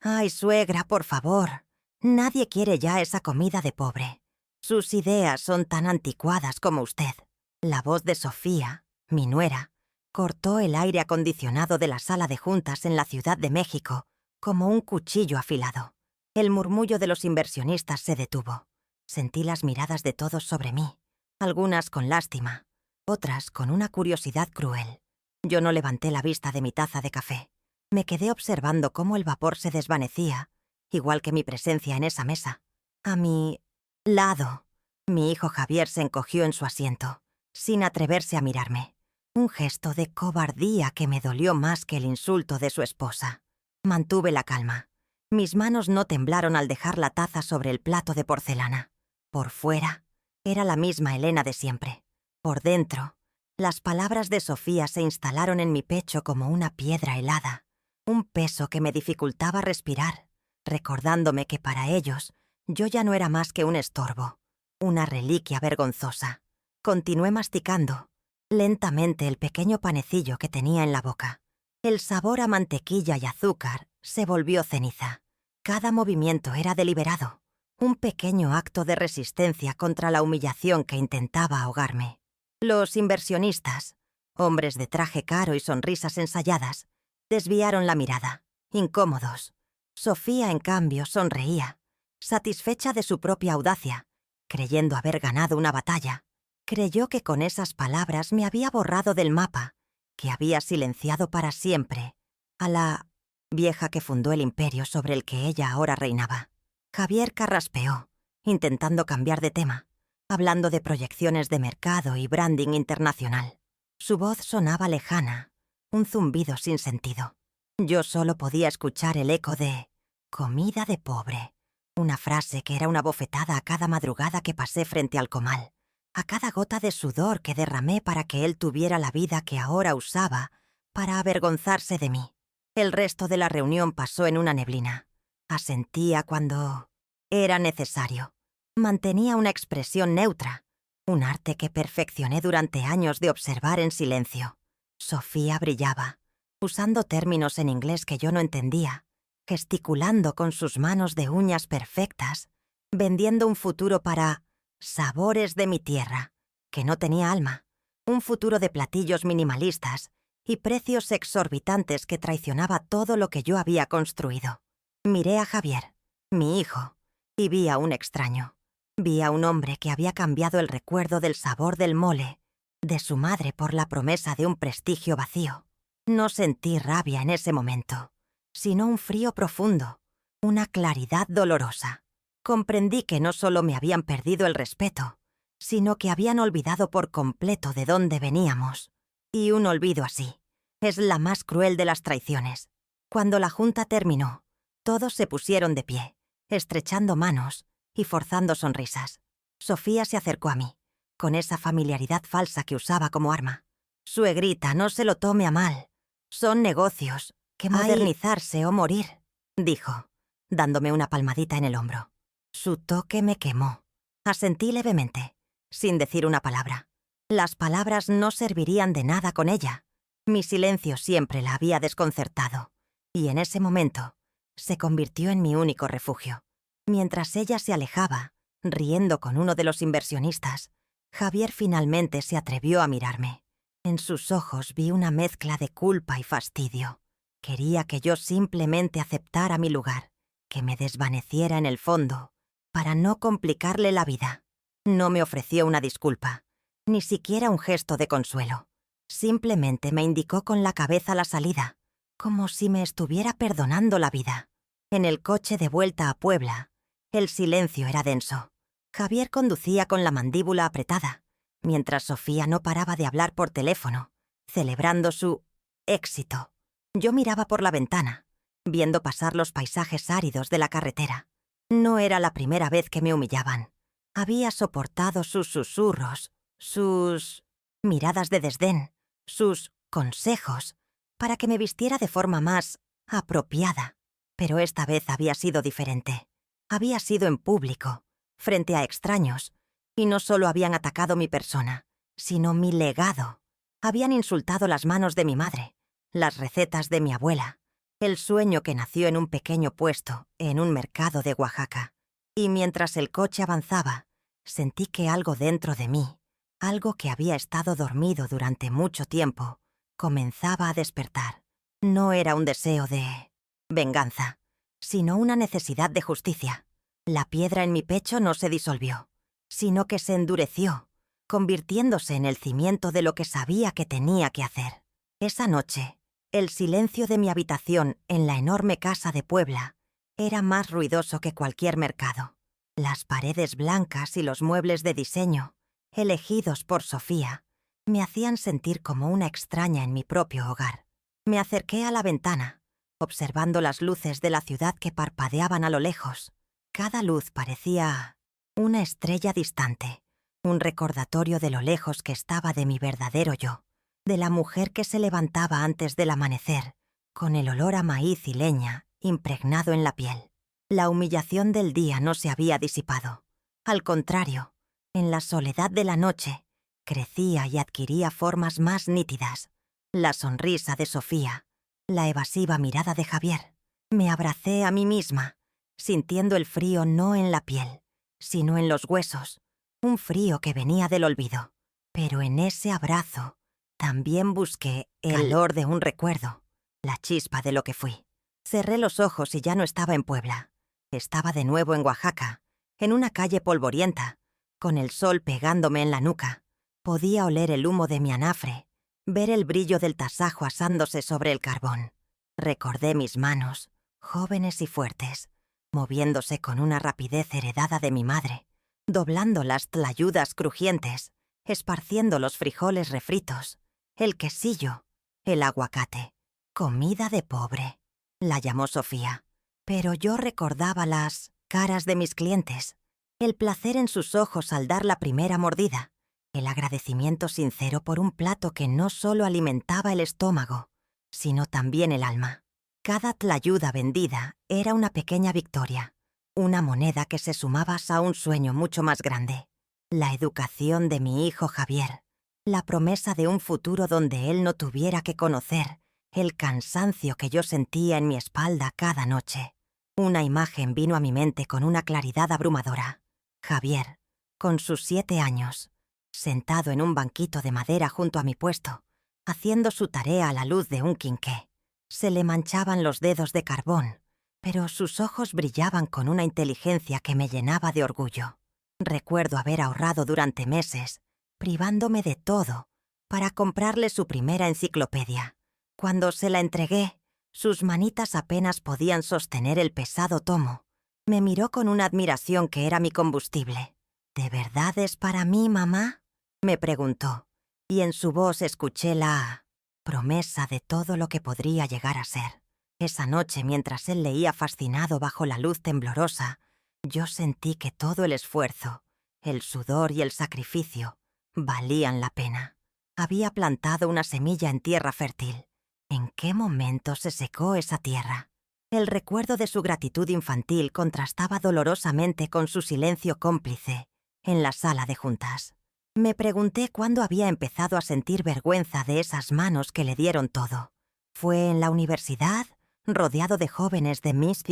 Ay, suegra, por favor. Nadie quiere ya esa comida de pobre. Sus ideas son tan anticuadas como usted. La voz de Sofía, mi nuera, cortó el aire acondicionado de la sala de juntas en la Ciudad de México como un cuchillo afilado. El murmullo de los inversionistas se detuvo. Sentí las miradas de todos sobre mí, algunas con lástima, otras con una curiosidad cruel. Yo no levanté la vista de mi taza de café. Me quedé observando cómo el vapor se desvanecía, igual que mi presencia en esa mesa. A mi lado, mi hijo Javier se encogió en su asiento, sin atreverse a mirarme. Un gesto de cobardía que me dolió más que el insulto de su esposa. Mantuve la calma. Mis manos no temblaron al dejar la taza sobre el plato de porcelana. Por fuera, era la misma Elena de siempre. Por dentro, las palabras de Sofía se instalaron en mi pecho como una piedra helada, un peso que me dificultaba respirar, recordándome que para ellos yo ya no era más que un estorbo, una reliquia vergonzosa. Continué masticando lentamente el pequeño panecillo que tenía en la boca. El sabor a mantequilla y azúcar se volvió ceniza. Cada movimiento era deliberado, un pequeño acto de resistencia contra la humillación que intentaba ahogarme. Los inversionistas, hombres de traje caro y sonrisas ensayadas, desviaron la mirada, incómodos. Sofía, en cambio, sonreía, satisfecha de su propia audacia, creyendo haber ganado una batalla. Creyó que con esas palabras me había borrado del mapa, que había silenciado para siempre a la vieja que fundó el imperio sobre el que ella ahora reinaba. Javier carraspeó, intentando cambiar de tema, hablando de proyecciones de mercado y branding internacional. Su voz sonaba lejana, un zumbido sin sentido. Yo solo podía escuchar el eco de «comida de pobre», una frase que era una bofetada a cada madrugada que pasé frente al comal, a cada gota de sudor que derramé para que él tuviera la vida que ahora usaba para avergonzarse de mí. El resto de la reunión pasó en una neblina. Asentía cuando era necesario. Mantenía una expresión neutra, un arte que perfeccioné durante años de observar en silencio. Sofía brillaba, usando términos en inglés que yo no entendía, gesticulando con sus manos de uñas perfectas, vendiendo un futuro para sabores de mi tierra, que no tenía alma, un futuro de platillos minimalistas y precios exorbitantes que traicionaba todo lo que yo había construido. Miré a Javier, mi hijo, y vi a un extraño. Vi a un hombre que había cambiado el recuerdo del sabor del mole de su madre por la promesa de un prestigio vacío. No sentí rabia en ese momento, sino un frío profundo, una claridad dolorosa. Comprendí que no solo me habían perdido el respeto, sino que habían olvidado por completo de dónde veníamos. Y un olvido así es la más cruel de las traiciones. Cuando la junta terminó, todos se pusieron de pie, estrechando manos y forzando sonrisas. Sofía se acercó a mí, con esa familiaridad falsa que usaba como arma. «Suegrita, no se lo tome a mal. Son negocios, que modernizarse o morir», dijo, dándome una palmadita en el hombro. Su toque me quemó. Asentí levemente, sin decir una palabra. Las palabras no servirían de nada con ella. Mi silencio siempre la había desconcertado, y en ese momento se convirtió en mi único refugio. Mientras ella se alejaba, riendo con uno de los inversionistas, Javier finalmente se atrevió a mirarme. En sus ojos vi una mezcla de culpa y fastidio. Quería que yo simplemente aceptara mi lugar, que me desvaneciera en el fondo, para no complicarle la vida. No me ofreció una disculpa, ni siquiera un gesto de consuelo. Simplemente me indicó con la cabeza la salida, como si me estuviera perdonando la vida. En el coche de vuelta a Puebla, el silencio era denso. Javier conducía con la mandíbula apretada, mientras Sofía no paraba de hablar por teléfono, celebrando su éxito. Yo miraba por la ventana, viendo pasar los paisajes áridos de la carretera. No era la primera vez que me humillaban. Había soportado sus susurros, sus miradas de desdén, sus consejos, para que me vistiera de forma más apropiada. Pero esta vez había sido diferente. Había sido en público, frente a extraños, y no solo habían atacado mi persona, sino mi legado. Habían insultado las manos de mi madre, las recetas de mi abuela, El sueño que nació en un pequeño puesto, en un mercado de Oaxaca. Y mientras el coche avanzaba, sentí que algo dentro de mí, algo que había estado dormido durante mucho tiempo, comenzaba a despertar. No era un deseo de venganza, sino una necesidad de justicia. La piedra en mi pecho no se disolvió, sino que se endureció, convirtiéndose en el cimiento de lo que sabía que tenía que hacer. Esa noche, el silencio de mi habitación en la enorme casa de Puebla era más ruidoso que cualquier mercado. Las paredes blancas y los muebles de diseño, elegidos por Sofía, me hacían sentir como una extraña en mi propio hogar. Me acerqué a la ventana, observando las luces de la ciudad que parpadeaban a lo lejos. Cada luz parecía una estrella distante, un recordatorio de lo lejos que estaba de mi verdadero yo, de la mujer que se levantaba antes del amanecer, con el olor a maíz y leña impregnado en la piel. La humillación del día no se había disipado. Al contrario, en la soledad de la noche, crecía y adquiría formas más nítidas. La sonrisa de Sofía, la evasiva mirada de Javier. Me abracé a mí misma, sintiendo el frío no en la piel, sino en los huesos, un frío que venía del olvido. Pero en ese abrazo también busqué el calor de un recuerdo, la chispa de lo que fui. Cerré los ojos y ya no estaba en Puebla. Estaba de nuevo en Oaxaca, en una calle polvorienta, con el sol pegándome en la nuca. Podía oler el humo de mi anafre, ver el brillo del tasajo asándose sobre el carbón. Recordé mis manos, jóvenes y fuertes, moviéndose con una rapidez heredada de mi madre, doblando las tlayudas crujientes, esparciendo los frijoles refritos, el quesillo, el aguacate. Comida de pobre, la llamó Sofía. Pero yo recordaba las caras de mis clientes, el placer en sus ojos al dar la primera mordida, el agradecimiento sincero por un plato que no solo alimentaba el estómago, sino también el alma. Cada tlayuda vendida era una pequeña victoria, una moneda que se sumaba a un sueño mucho más grande. La educación de mi hijo Javier, la promesa de un futuro donde él no tuviera que conocer el cansancio que yo sentía en mi espalda cada noche. Una imagen vino a mi mente con una claridad abrumadora. Javier, con sus 7 años, sentado en un banquito de madera junto a mi puesto, haciendo su tarea a la luz de un quinqué. Se le manchaban los dedos de carbón, pero sus ojos brillaban con una inteligencia que me llenaba de orgullo. Recuerdo haber ahorrado durante meses, privándome de todo, para comprarle su primera enciclopedia. Cuando se la entregué, sus manitas apenas podían sostener el pesado tomo. Me miró con una admiración que era mi combustible. ¿De verdad es para mí, mamá?, me preguntó, y en su voz escuché la promesa de todo lo que podría llegar a ser. Esa noche, mientras él leía fascinado bajo la luz temblorosa, yo sentí que todo el esfuerzo, el sudor y el sacrificio valían la pena. Había plantado una semilla en tierra fértil. ¿En qué momento se secó esa tierra? El recuerdo de su gratitud infantil contrastaba dolorosamente con su silencio cómplice en la sala de juntas. Me pregunté cuándo había empezado a sentir vergüenza de esas manos que le dieron todo. ¿Fue en la universidad, rodeado de jóvenes de mis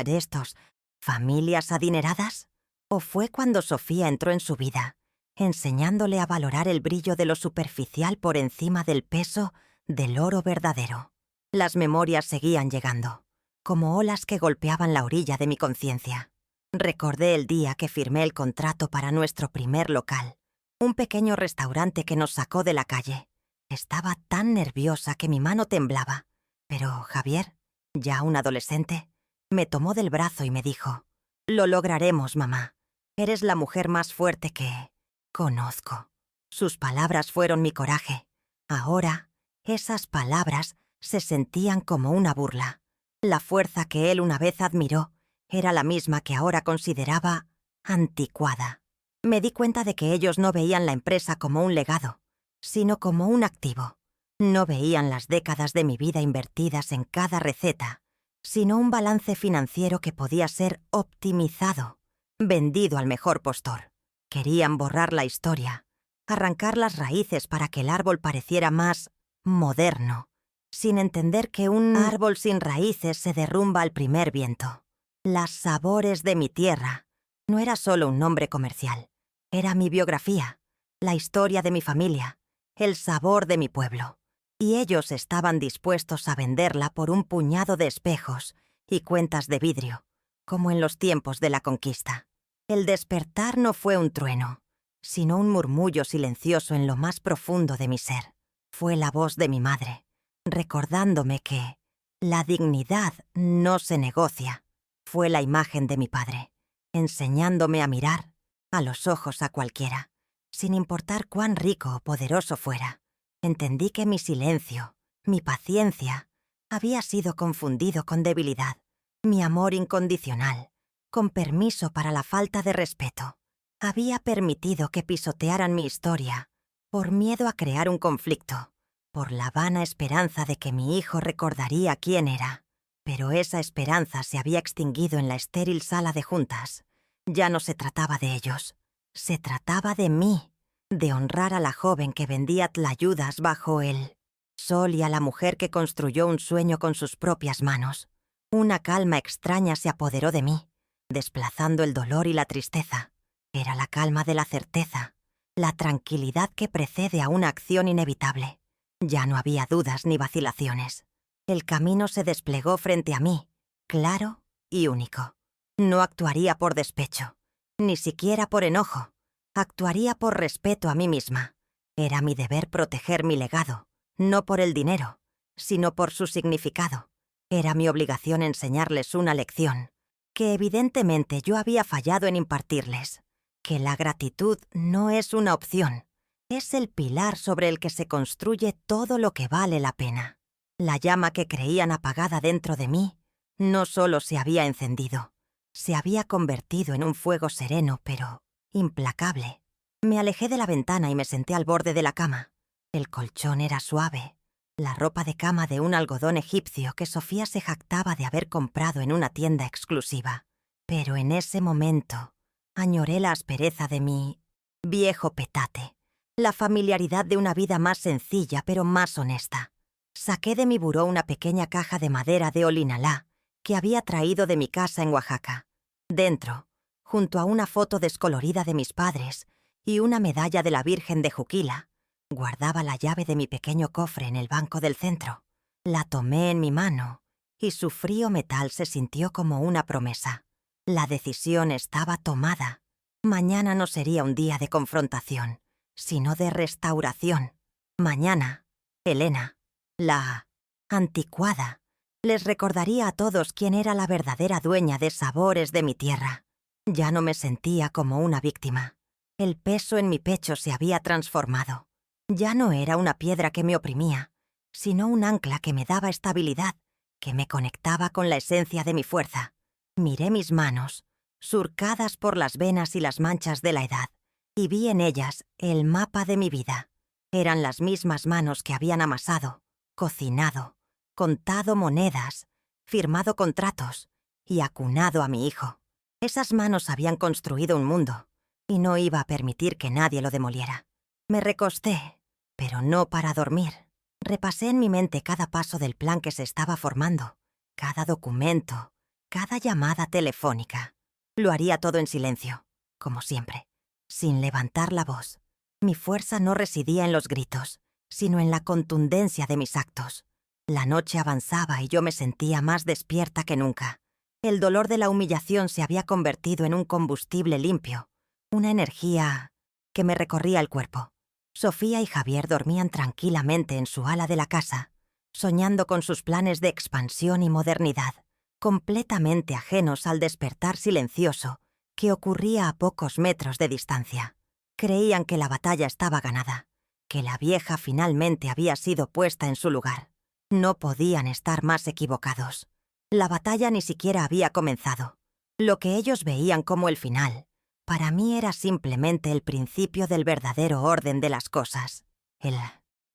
estos, familias adineradas? ¿O fue cuando Sofía entró en su vida, enseñándole a valorar el brillo de lo superficial por encima del peso del oro verdadero? Las memorias seguían llegando, como olas que golpeaban la orilla de mi conciencia. Recordé el día que firmé el contrato para nuestro primer local, un pequeño restaurante que nos sacó de la calle. Estaba tan nerviosa que mi mano temblaba, pero Javier, ya un adolescente, me tomó del brazo y me dijo: «Lo lograremos, mamá. Eres la mujer más fuerte que conozco». Sus palabras fueron mi coraje. Ahora, esas palabras se sentían como una burla. La fuerza que él una vez admiró era la misma que ahora consideraba anticuada. Me di cuenta de que ellos no veían la empresa como un legado, sino como un activo. No veían las décadas de mi vida invertidas en cada receta, sino un balance financiero que podía ser optimizado, vendido al mejor postor. Querían borrar la historia, arrancar las raíces para que el árbol pareciera más moderno sin entender que un árbol sin raíces se derrumba al primer viento. Las Sabores de mi tierra no era solo un nombre comercial, era mi biografía, la historia de mi familia, el sabor de mi pueblo. Y ellos estaban dispuestos a venderla por un puñado de espejos y cuentas de vidrio, como en los tiempos de la conquista. El despertar no fue un trueno, sino un murmullo silencioso en lo más profundo de mi ser. Fue la voz de mi madre, recordándome que la dignidad no se negocia. Fue la imagen de mi padre, enseñándome a mirar a los ojos a cualquiera, sin importar cuán rico o poderoso fuera. Entendí que mi silencio, mi paciencia, había sido confundido con debilidad, mi amor incondicional, con permiso para la falta de respeto. Había permitido que pisotearan mi historia, por miedo a crear un conflicto, por la vana esperanza de que mi hijo recordaría quién era. Pero esa esperanza se había extinguido en la estéril sala de juntas. Ya no se trataba de ellos, se trataba de mí, de honrar a la joven que vendía tlayudas bajo el sol y a la mujer que construyó un sueño con sus propias manos. Una calma extraña se apoderó de mí, desplazando el dolor y la tristeza. Era la calma de la certeza, la tranquilidad que precede a una acción inevitable. Ya no había dudas ni vacilaciones. El camino se desplegó frente a mí, claro y único. No actuaría por despecho, ni siquiera por enojo. Actuaría por respeto a mí misma. Era mi deber proteger mi legado, no por el dinero, sino por su significado. Era mi obligación enseñarles una lección, que evidentemente yo había fallado en impartirles. Que la gratitud no es una opción, es el pilar sobre el que se construye todo lo que vale la pena. La llama que creían apagada dentro de mí no solo se había encendido, se había convertido en un fuego sereno, pero implacable. Me alejé de la ventana y me senté al borde de la cama. El colchón era suave, la ropa de cama de un algodón egipcio que Sofía se jactaba de haber comprado en una tienda exclusiva. Pero en ese momento añoré la aspereza de mi viejo petate, la familiaridad de una vida más sencilla pero más honesta. Saqué de mi buró una pequeña caja de madera de Olinalá que había traído de mi casa en Oaxaca. Dentro, junto a una foto descolorida de mis padres y una medalla de la Virgen de Juquila, guardaba la llave de mi pequeño cofre en el banco del centro. La tomé en mi mano y su frío metal se sintió como una promesa. La decisión estaba tomada. Mañana no sería un día de confrontación, sino de restauración. Mañana, Elena, la anticuada, les recordaría a todos quién era la verdadera dueña de Sabores de mi tierra. Ya no me sentía como una víctima. El peso en mi pecho se había transformado. Ya no era una piedra que me oprimía, sino un ancla que me daba estabilidad, que me conectaba con la esencia de mi fuerza. Miré mis manos, surcadas por las venas y las manchas de la edad, y vi en ellas el mapa de mi vida. Eran las mismas manos que habían amasado, cocinado, contado monedas, firmado contratos y acunado a mi hijo. Esas manos habían construido un mundo, y no iba a permitir que nadie lo demoliera. Me recosté, pero no para dormir. Repasé en mi mente cada paso del plan que se estaba formando, cada documento, cada llamada telefónica. Lo haría todo en silencio, como siempre, sin levantar la voz. Mi fuerza no residía en los gritos, sino en la contundencia de mis actos. La noche avanzaba y yo me sentía más despierta que nunca. El dolor de la humillación se había convertido en un combustible limpio, una energía que me recorría el cuerpo. Sofía y Javier dormían tranquilamente en su ala de la casa, soñando con sus planes de expansión y modernidad, completamente ajenos al despertar silencioso que ocurría a pocos metros de distancia. Creían que la batalla estaba ganada, que la vieja finalmente había sido puesta en su lugar. No podían estar más equivocados. La batalla ni siquiera había comenzado. Lo que ellos veían como el final, para mí era simplemente el principio del verdadero orden de las cosas. El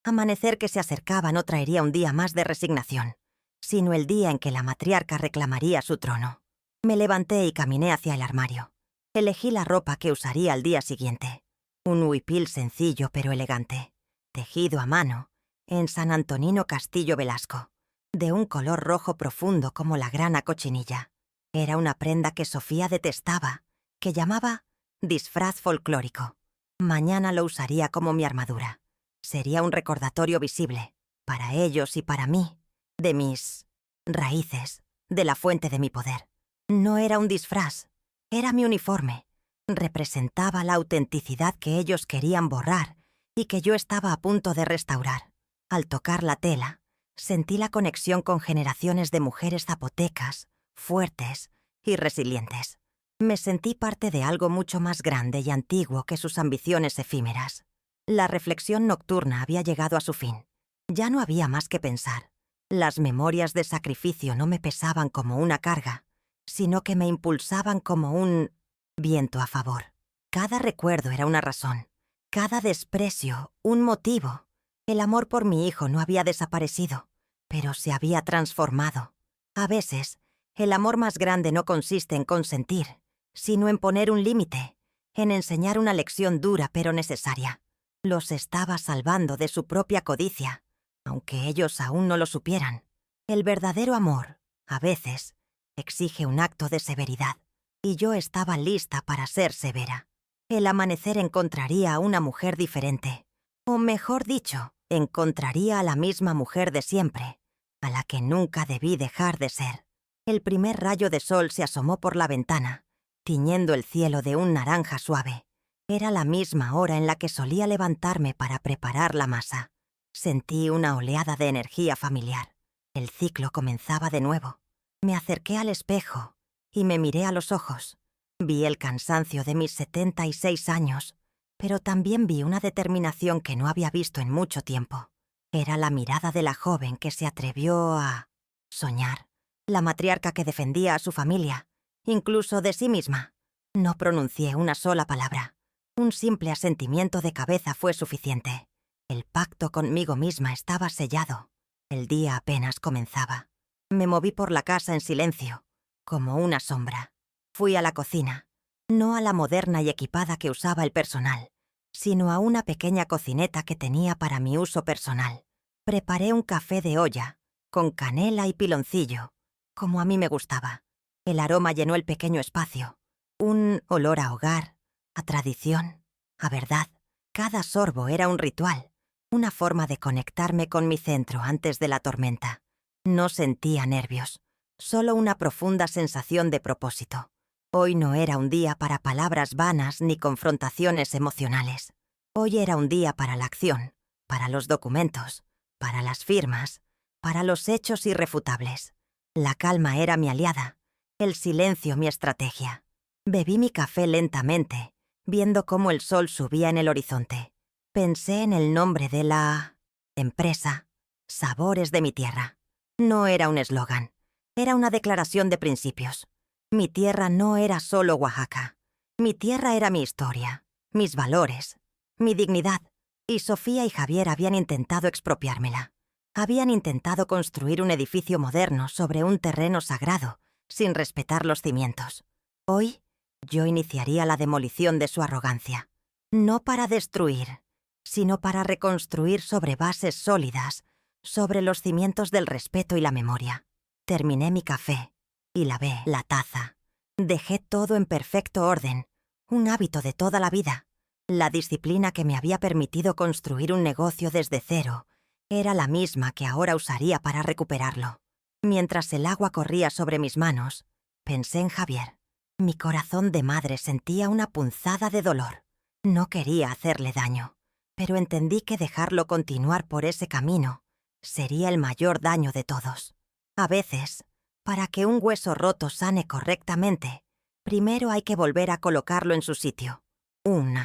amanecer que se acercaba no traería un día más de resignación, sino el día en que la matriarca reclamaría su trono. Me levanté y caminé hacia el armario. Elegí la ropa que usaría al día siguiente. Un huipil sencillo pero elegante, tejido a mano, en San Antonino Castillo Velasco, de un color rojo profundo como la grana cochinilla. Era una prenda que Sofía detestaba, que llamaba disfraz folclórico. Mañana lo usaría como mi armadura. Sería un recordatorio visible, para ellos y para mí, de mis raíces, de la fuente de mi poder. No era un disfraz, era mi uniforme. Representaba la autenticidad que ellos querían borrar y que yo estaba a punto de restaurar. Al tocar la tela, sentí la conexión con generaciones de mujeres zapotecas, fuertes y resilientes. Me sentí parte de algo mucho más grande y antiguo que sus ambiciones efímeras. La reflexión nocturna había llegado a su fin. Ya no había más que pensar. Las memorias de sacrificio no me pesaban como una carga, sino que me impulsaban como un viento a favor. Cada recuerdo era una razón, cada desprecio un motivo. El amor por mi hijo no había desaparecido, pero se había transformado. A veces, el amor más grande no consiste en consentir, sino en poner un límite, en enseñar una lección dura pero necesaria. Los estaba salvando de su propia codicia, aunque ellos aún no lo supieran. El verdadero amor, a veces, exige un acto de severidad, y yo estaba lista para ser severa. El amanecer encontraría a una mujer diferente, o mejor dicho, encontraría a la misma mujer de siempre, a la que nunca debí dejar de ser. El primer rayo de sol se asomó por la ventana, tiñendo el cielo de un naranja suave. Era la misma hora en la que solía levantarme para preparar la masa. Sentí una oleada de energía familiar. El ciclo comenzaba de nuevo. Me acerqué al espejo y me miré a los ojos. Vi el cansancio de mis 76 años, pero también vi una determinación que no había visto en mucho tiempo. Era la mirada de la joven que se atrevió a soñar, la matriarca que defendía a su familia, incluso de sí misma. No pronuncié una sola palabra. Un simple asentimiento de cabeza fue suficiente. El pacto conmigo misma estaba sellado. El día apenas comenzaba. Me moví por la casa en silencio, como una sombra. Fui a la cocina, no a la moderna y equipada que usaba el personal, sino a una pequeña cocineta que tenía para mi uso personal. Preparé un café de olla, con canela y piloncillo, como a mí me gustaba. El aroma llenó el pequeño espacio. Un olor a hogar, a tradición, a verdad. Cada sorbo era un ritual, una forma de conectarme con mi centro antes de la tormenta. No sentía nervios, solo una profunda sensación de propósito. Hoy no era un día para palabras vanas ni confrontaciones emocionales. Hoy era un día para la acción, para los documentos, para las firmas, para los hechos irrefutables. La calma era mi aliada, el silencio mi estrategia. Bebí mi café lentamente, viendo cómo el sol subía en el horizonte. Pensé en el nombre de la empresa, Sabores de mi tierra. No era un eslogan, era una declaración de principios. Mi tierra no era solo Oaxaca. Mi tierra era mi historia, mis valores, mi dignidad. Y Sofía y Javier habían intentado expropiármela. Habían intentado construir un edificio moderno sobre un terreno sagrado, sin respetar los cimientos. Hoy, yo iniciaría la demolición de su arrogancia. No para destruir, sino para reconstruir sobre bases sólidas, sobre los cimientos del respeto y la memoria. Terminé mi café y lavé la taza. Dejé todo en perfecto orden, un hábito de toda la vida. La disciplina que me había permitido construir un negocio desde cero era la misma que ahora usaría para recuperarlo. Mientras el agua corría sobre mis manos, pensé en Javier. Mi corazón de madre sentía una punzada de dolor. No quería hacerle daño, pero entendí que dejarlo continuar por ese camino sería el mayor daño de todos. A veces, para que un hueso roto sane correctamente, primero hay que volver a colocarlo en su sitio. Un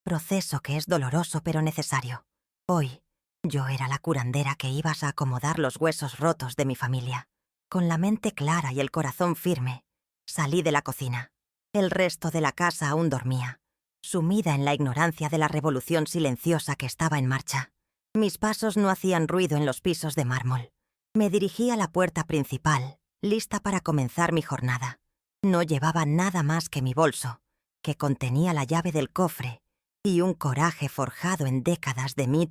proceso que es doloroso pero necesario. Hoy, yo era la curandera que ibas a acomodar los huesos rotos de mi familia. Con la mente clara y el corazón firme, salí de la cocina. El resto de la casa aún dormía, sumida en la ignorancia de la revolución silenciosa que estaba en marcha. Mis pasos no hacían ruido en los pisos de mármol. Me dirigí a la puerta principal, lista para comenzar mi jornada. No llevaba nada más que mi bolso, que contenía la llave del cofre y un coraje forjado en décadas de mi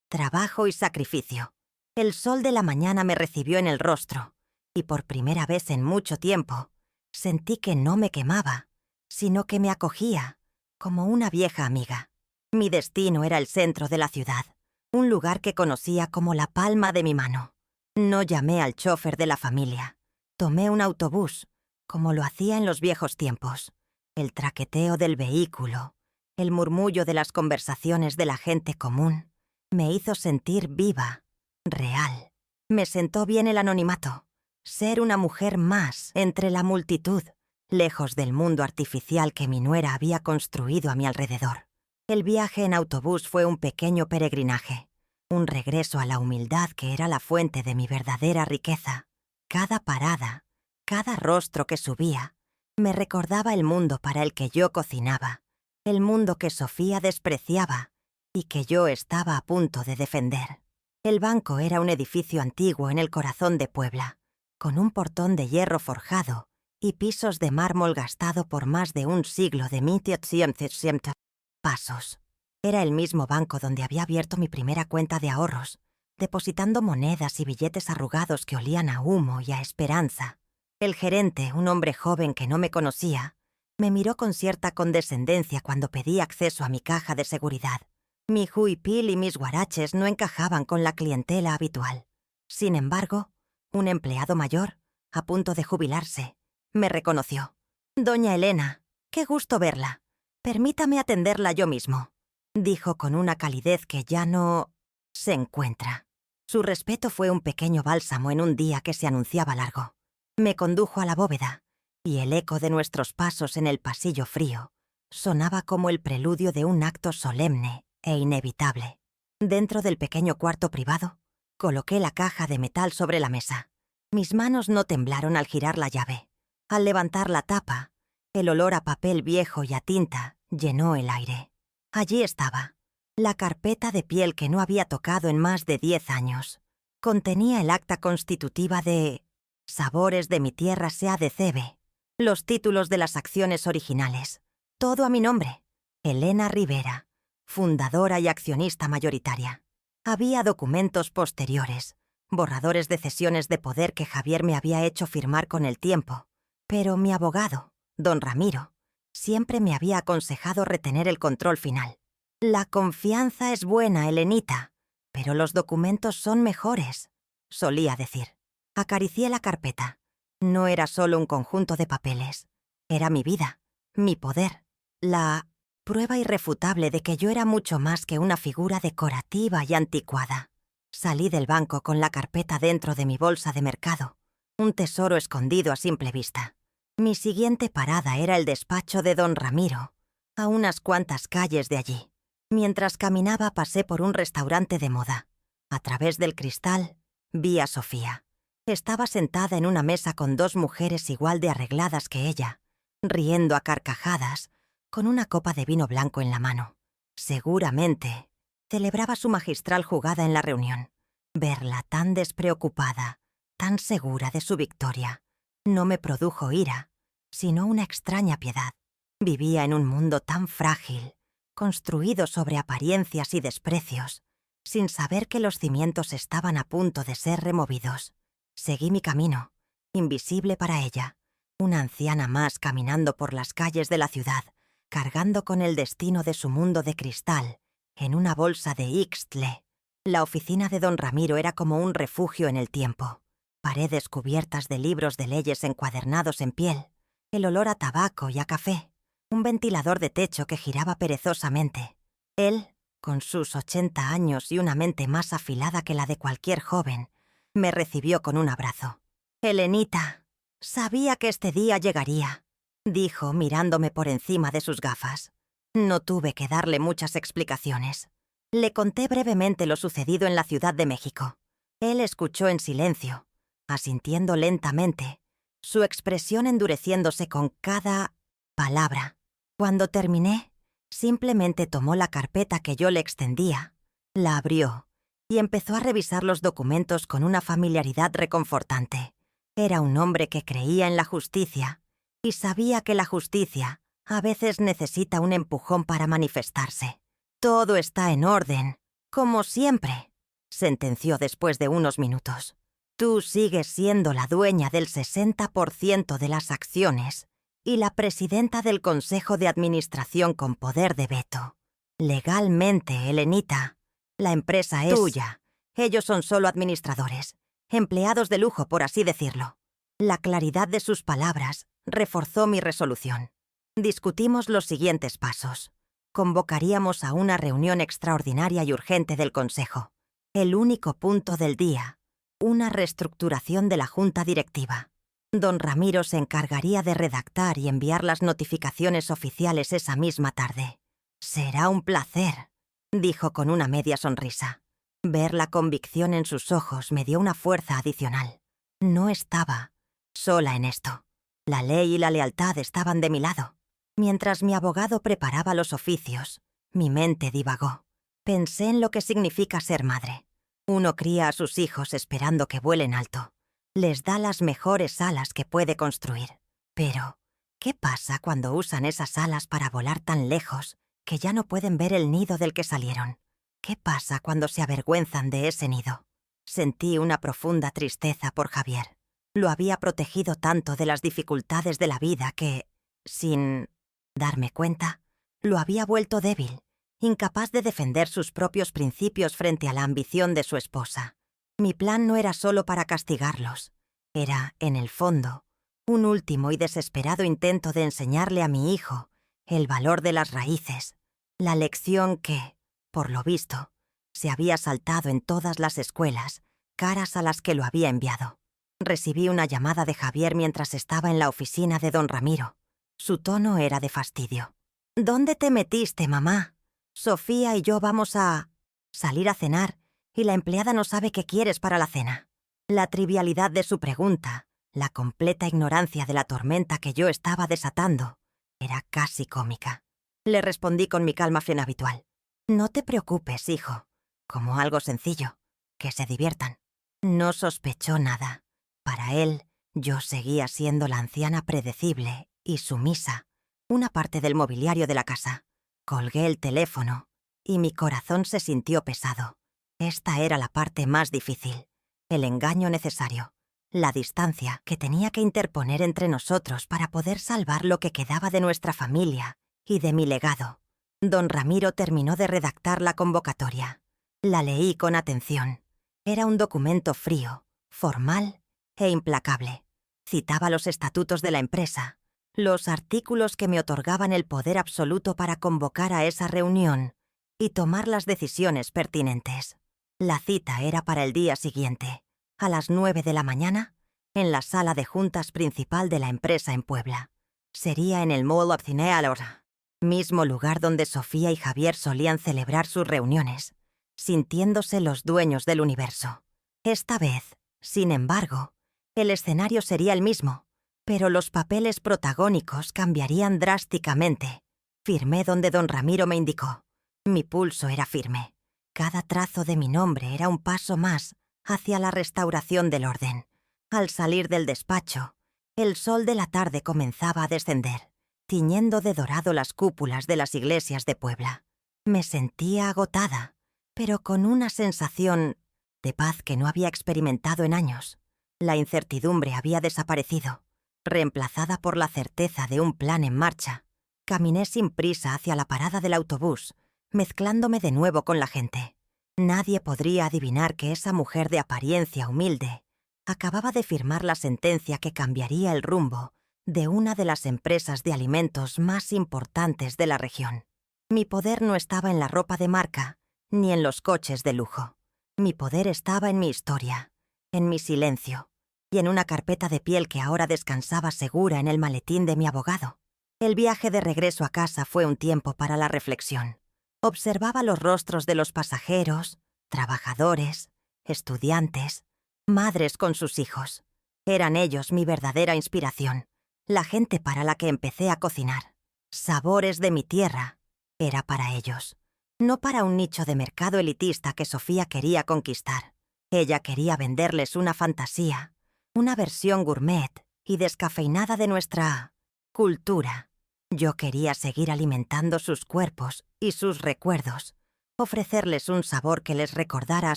trabajo y sacrificio. El sol de la mañana me recibió en el rostro, y por primera vez en mucho tiempo, sentí que no me quemaba, sino que me acogía, como una vieja amiga. Mi destino era el centro de la ciudad, un lugar que conocía como la palma de mi mano. No llamé al chofer de la familia. Tomé un autobús, como lo hacía en los viejos tiempos. El traqueteo del vehículo, el murmullo de las conversaciones de la gente común, me hizo sentir viva, real. Me sentó bien el anonimato, ser una mujer más entre la multitud, lejos del mundo artificial que mi nuera había construido a mi alrededor. El viaje en autobús fue un pequeño peregrinaje, un regreso a la humildad que era la fuente de mi verdadera riqueza. Cada parada, cada rostro que subía, me recordaba el mundo para el que yo cocinaba, el mundo que Sofía despreciaba y que yo estaba a punto de defender. El banco era un edificio antiguo en el corazón de Puebla, con un portón de hierro forjado y pisos de mármol gastado por más de un siglo de 1800 pasos. Era el mismo banco donde había abierto mi primera cuenta de ahorros, depositando monedas y billetes arrugados que olían a humo y a esperanza. El gerente, un hombre joven que no me conocía, me miró con cierta condescendencia cuando pedí acceso a mi caja de seguridad. Mi huipil y mis guaraches no encajaban con la clientela habitual. Sin embargo, un empleado mayor, a punto de jubilarse, me reconoció. «Doña Elena, qué gusto verla. Permítame atenderla yo mismo», dijo con una calidez que ya no se encuentra. Su respeto fue un pequeño bálsamo en un día que se anunciaba largo. Me condujo a la bóveda, y el eco de nuestros pasos en el pasillo frío sonaba como el preludio de un acto solemne e inevitable. Dentro del pequeño cuarto privado, coloqué la caja de metal sobre la mesa. Mis manos no temblaron al girar la llave. Al levantar la tapa, el olor a papel viejo y a tinta llenó el aire. Allí estaba, la carpeta de piel que no había tocado en más de 10 años. Contenía el acta constitutiva de Sabores de mi tierra SADCB, los títulos de las acciones originales, todo a mi nombre, Elena Rivera, fundadora y accionista mayoritaria. Había documentos posteriores, borradores de cesiones de poder que Javier me había hecho firmar con el tiempo, pero mi abogado, don Ramiro, siempre me había aconsejado retener el control final. La confianza es buena, Elenita, pero los documentos son mejores, solía decir. Acaricié la carpeta. No era solo un conjunto de papeles. Era mi vida, mi poder, la prueba irrefutable de que yo era mucho más que una figura decorativa y anticuada. Salí del banco con la carpeta dentro de mi bolsa de mercado, un tesoro escondido a simple vista. Mi siguiente parada era el despacho de don Ramiro, a unas cuantas calles de allí. Mientras caminaba pasé por un restaurante de moda. A través del cristal vi a Sofía. Estaba sentada en una mesa con 2 mujeres igual de arregladas que ella, riendo a carcajadas, con una copa de vino blanco en la mano. Seguramente celebraba su magistral jugada en la reunión. Verla tan despreocupada, tan segura de su victoria, no me produjo ira, sino una extraña piedad. Vivía en un mundo tan frágil, construido sobre apariencias y desprecios, sin saber que los cimientos estaban a punto de ser removidos. Seguí mi camino, invisible para ella, una anciana más caminando por las calles de la ciudad, cargando con el destino de su mundo de cristal, en una bolsa de Ixtle. La oficina de don Ramiro era como un refugio en el tiempo. Paredes cubiertas de libros de leyes encuadernados en piel, el olor a tabaco y a café, un ventilador de techo que giraba perezosamente. Él, con sus 80 años y una mente más afilada que la de cualquier joven, me recibió con un abrazo. «Elenita, sabía que este día llegaría», dijo mirándome por encima de sus gafas. No tuve que darle muchas explicaciones. Le conté brevemente lo sucedido en la Ciudad de México. Él escuchó en silencio, asintiendo lentamente, su expresión endureciéndose con cada palabra. Cuando terminé, simplemente tomó la carpeta que yo le extendía, la abrió y empezó a revisar los documentos con una familiaridad reconfortante. Era un hombre que creía en la justicia y sabía que la justicia a veces necesita un empujón para manifestarse. «Todo está en orden», Como siempre, sentenció después de unos minutos. Tú sigues siendo la dueña del 60% de las acciones y la presidenta del Consejo de Administración con poder de veto. Legalmente, Elenita, la empresa es tuya. Ellos son solo administradores, empleados de lujo, por así decirlo. La claridad de sus palabras reforzó mi resolución. Discutimos los siguientes pasos. Convocaríamos a una reunión extraordinaria y urgente del Consejo. El único punto del día, una reestructuración de la junta directiva. Don Ramiro se encargaría de redactar y enviar las notificaciones oficiales esa misma tarde. «Será un placer», dijo con una media sonrisa. Ver la convicción en sus ojos me dio una fuerza adicional. No estaba sola en esto. La ley y la lealtad estaban de mi lado. Mientras mi abogado preparaba los oficios, mi mente divagó. Pensé en lo que significa ser madre. Uno cría a sus hijos esperando que vuelen alto. Les da las mejores alas que puede construir. Pero, ¿qué pasa cuando usan esas alas para volar tan lejos que ya no pueden ver el nido del que salieron? ¿Qué pasa cuando se avergüenzan de ese nido? Sentí una profunda tristeza por Javier. Lo había protegido tanto de las dificultades de la vida que, sin darme cuenta, lo había vuelto débil, incapaz de defender sus propios principios frente a la ambición de su esposa. Mi plan no era solo para castigarlos. Era, en el fondo, un último y desesperado intento de enseñarle a mi hijo el valor de las raíces, la lección que, por lo visto, se había saltado en todas las escuelas, caras a las que lo había enviado. Recibí una llamada de Javier mientras estaba en la oficina de don Ramiro. Su tono era de fastidio. «¿Dónde te metiste, mamá? Sofía y yo vamos a salir a cenar y la empleada no sabe qué quieres para la cena». La trivialidad de su pregunta, la completa ignorancia de la tormenta que yo estaba desatando, era casi cómica. Le respondí con mi calma fiel habitual. «No te preocupes, hijo. Como algo sencillo. Que se diviertan». No sospechó nada. Para él, yo seguía siendo la anciana predecible y sumisa, una parte del mobiliario de la casa. Colgué el teléfono y mi corazón se sintió pesado. Esta era la parte más difícil, el engaño necesario, la distancia que tenía que interponer entre nosotros para poder salvar lo que quedaba de nuestra familia y de mi legado. Don Ramiro terminó de redactar la convocatoria. La leí con atención. Era un documento frío, formal e implacable. Citaba los estatutos de la empresa, los artículos que me otorgaban el poder absoluto para convocar a esa reunión y tomar las decisiones pertinentes. La cita era para el día siguiente, a las 9 de la mañana, en la sala de juntas principal de la empresa en Puebla. Sería en el Mall of Cinealora, mismo lugar donde Sofía y Javier solían celebrar sus reuniones, sintiéndose los dueños del universo. Esta vez, sin embargo, el escenario sería el mismo, pero los papeles protagónicos cambiarían drásticamente. Firmé donde don Ramiro me indicó. Mi pulso era firme. Cada trazo de mi nombre era un paso más hacia la restauración del orden. Al salir del despacho, el sol de la tarde comenzaba a descender, tiñendo de dorado las cúpulas de las iglesias de Puebla. Me sentía agotada, pero con una sensación de paz que no había experimentado en años. La incertidumbre había desaparecido, reemplazada por la certeza de un plan en marcha. Caminé sin prisa hacia la parada del autobús, mezclándome de nuevo con la gente. Nadie podría adivinar que esa mujer de apariencia humilde acababa de firmar la sentencia que cambiaría el rumbo de una de las empresas de alimentos más importantes de la región. Mi poder no estaba en la ropa de marca, ni en los coches de lujo. Mi poder estaba en mi historia, en mi silencio, y en una carpeta de piel que ahora descansaba segura en el maletín de mi abogado. El viaje de regreso a casa fue un tiempo para la reflexión. Observaba los rostros de los pasajeros, trabajadores, estudiantes, madres con sus hijos. Eran ellos mi verdadera inspiración, la gente para la que empecé a cocinar. Sabores de mi tierra era para ellos, no para un nicho de mercado elitista que Sofía quería conquistar. Ella quería venderles una fantasía, una versión gourmet y descafeinada de nuestra cultura. Yo quería seguir alimentando sus cuerpos y sus recuerdos, ofrecerles un sabor que les recordara a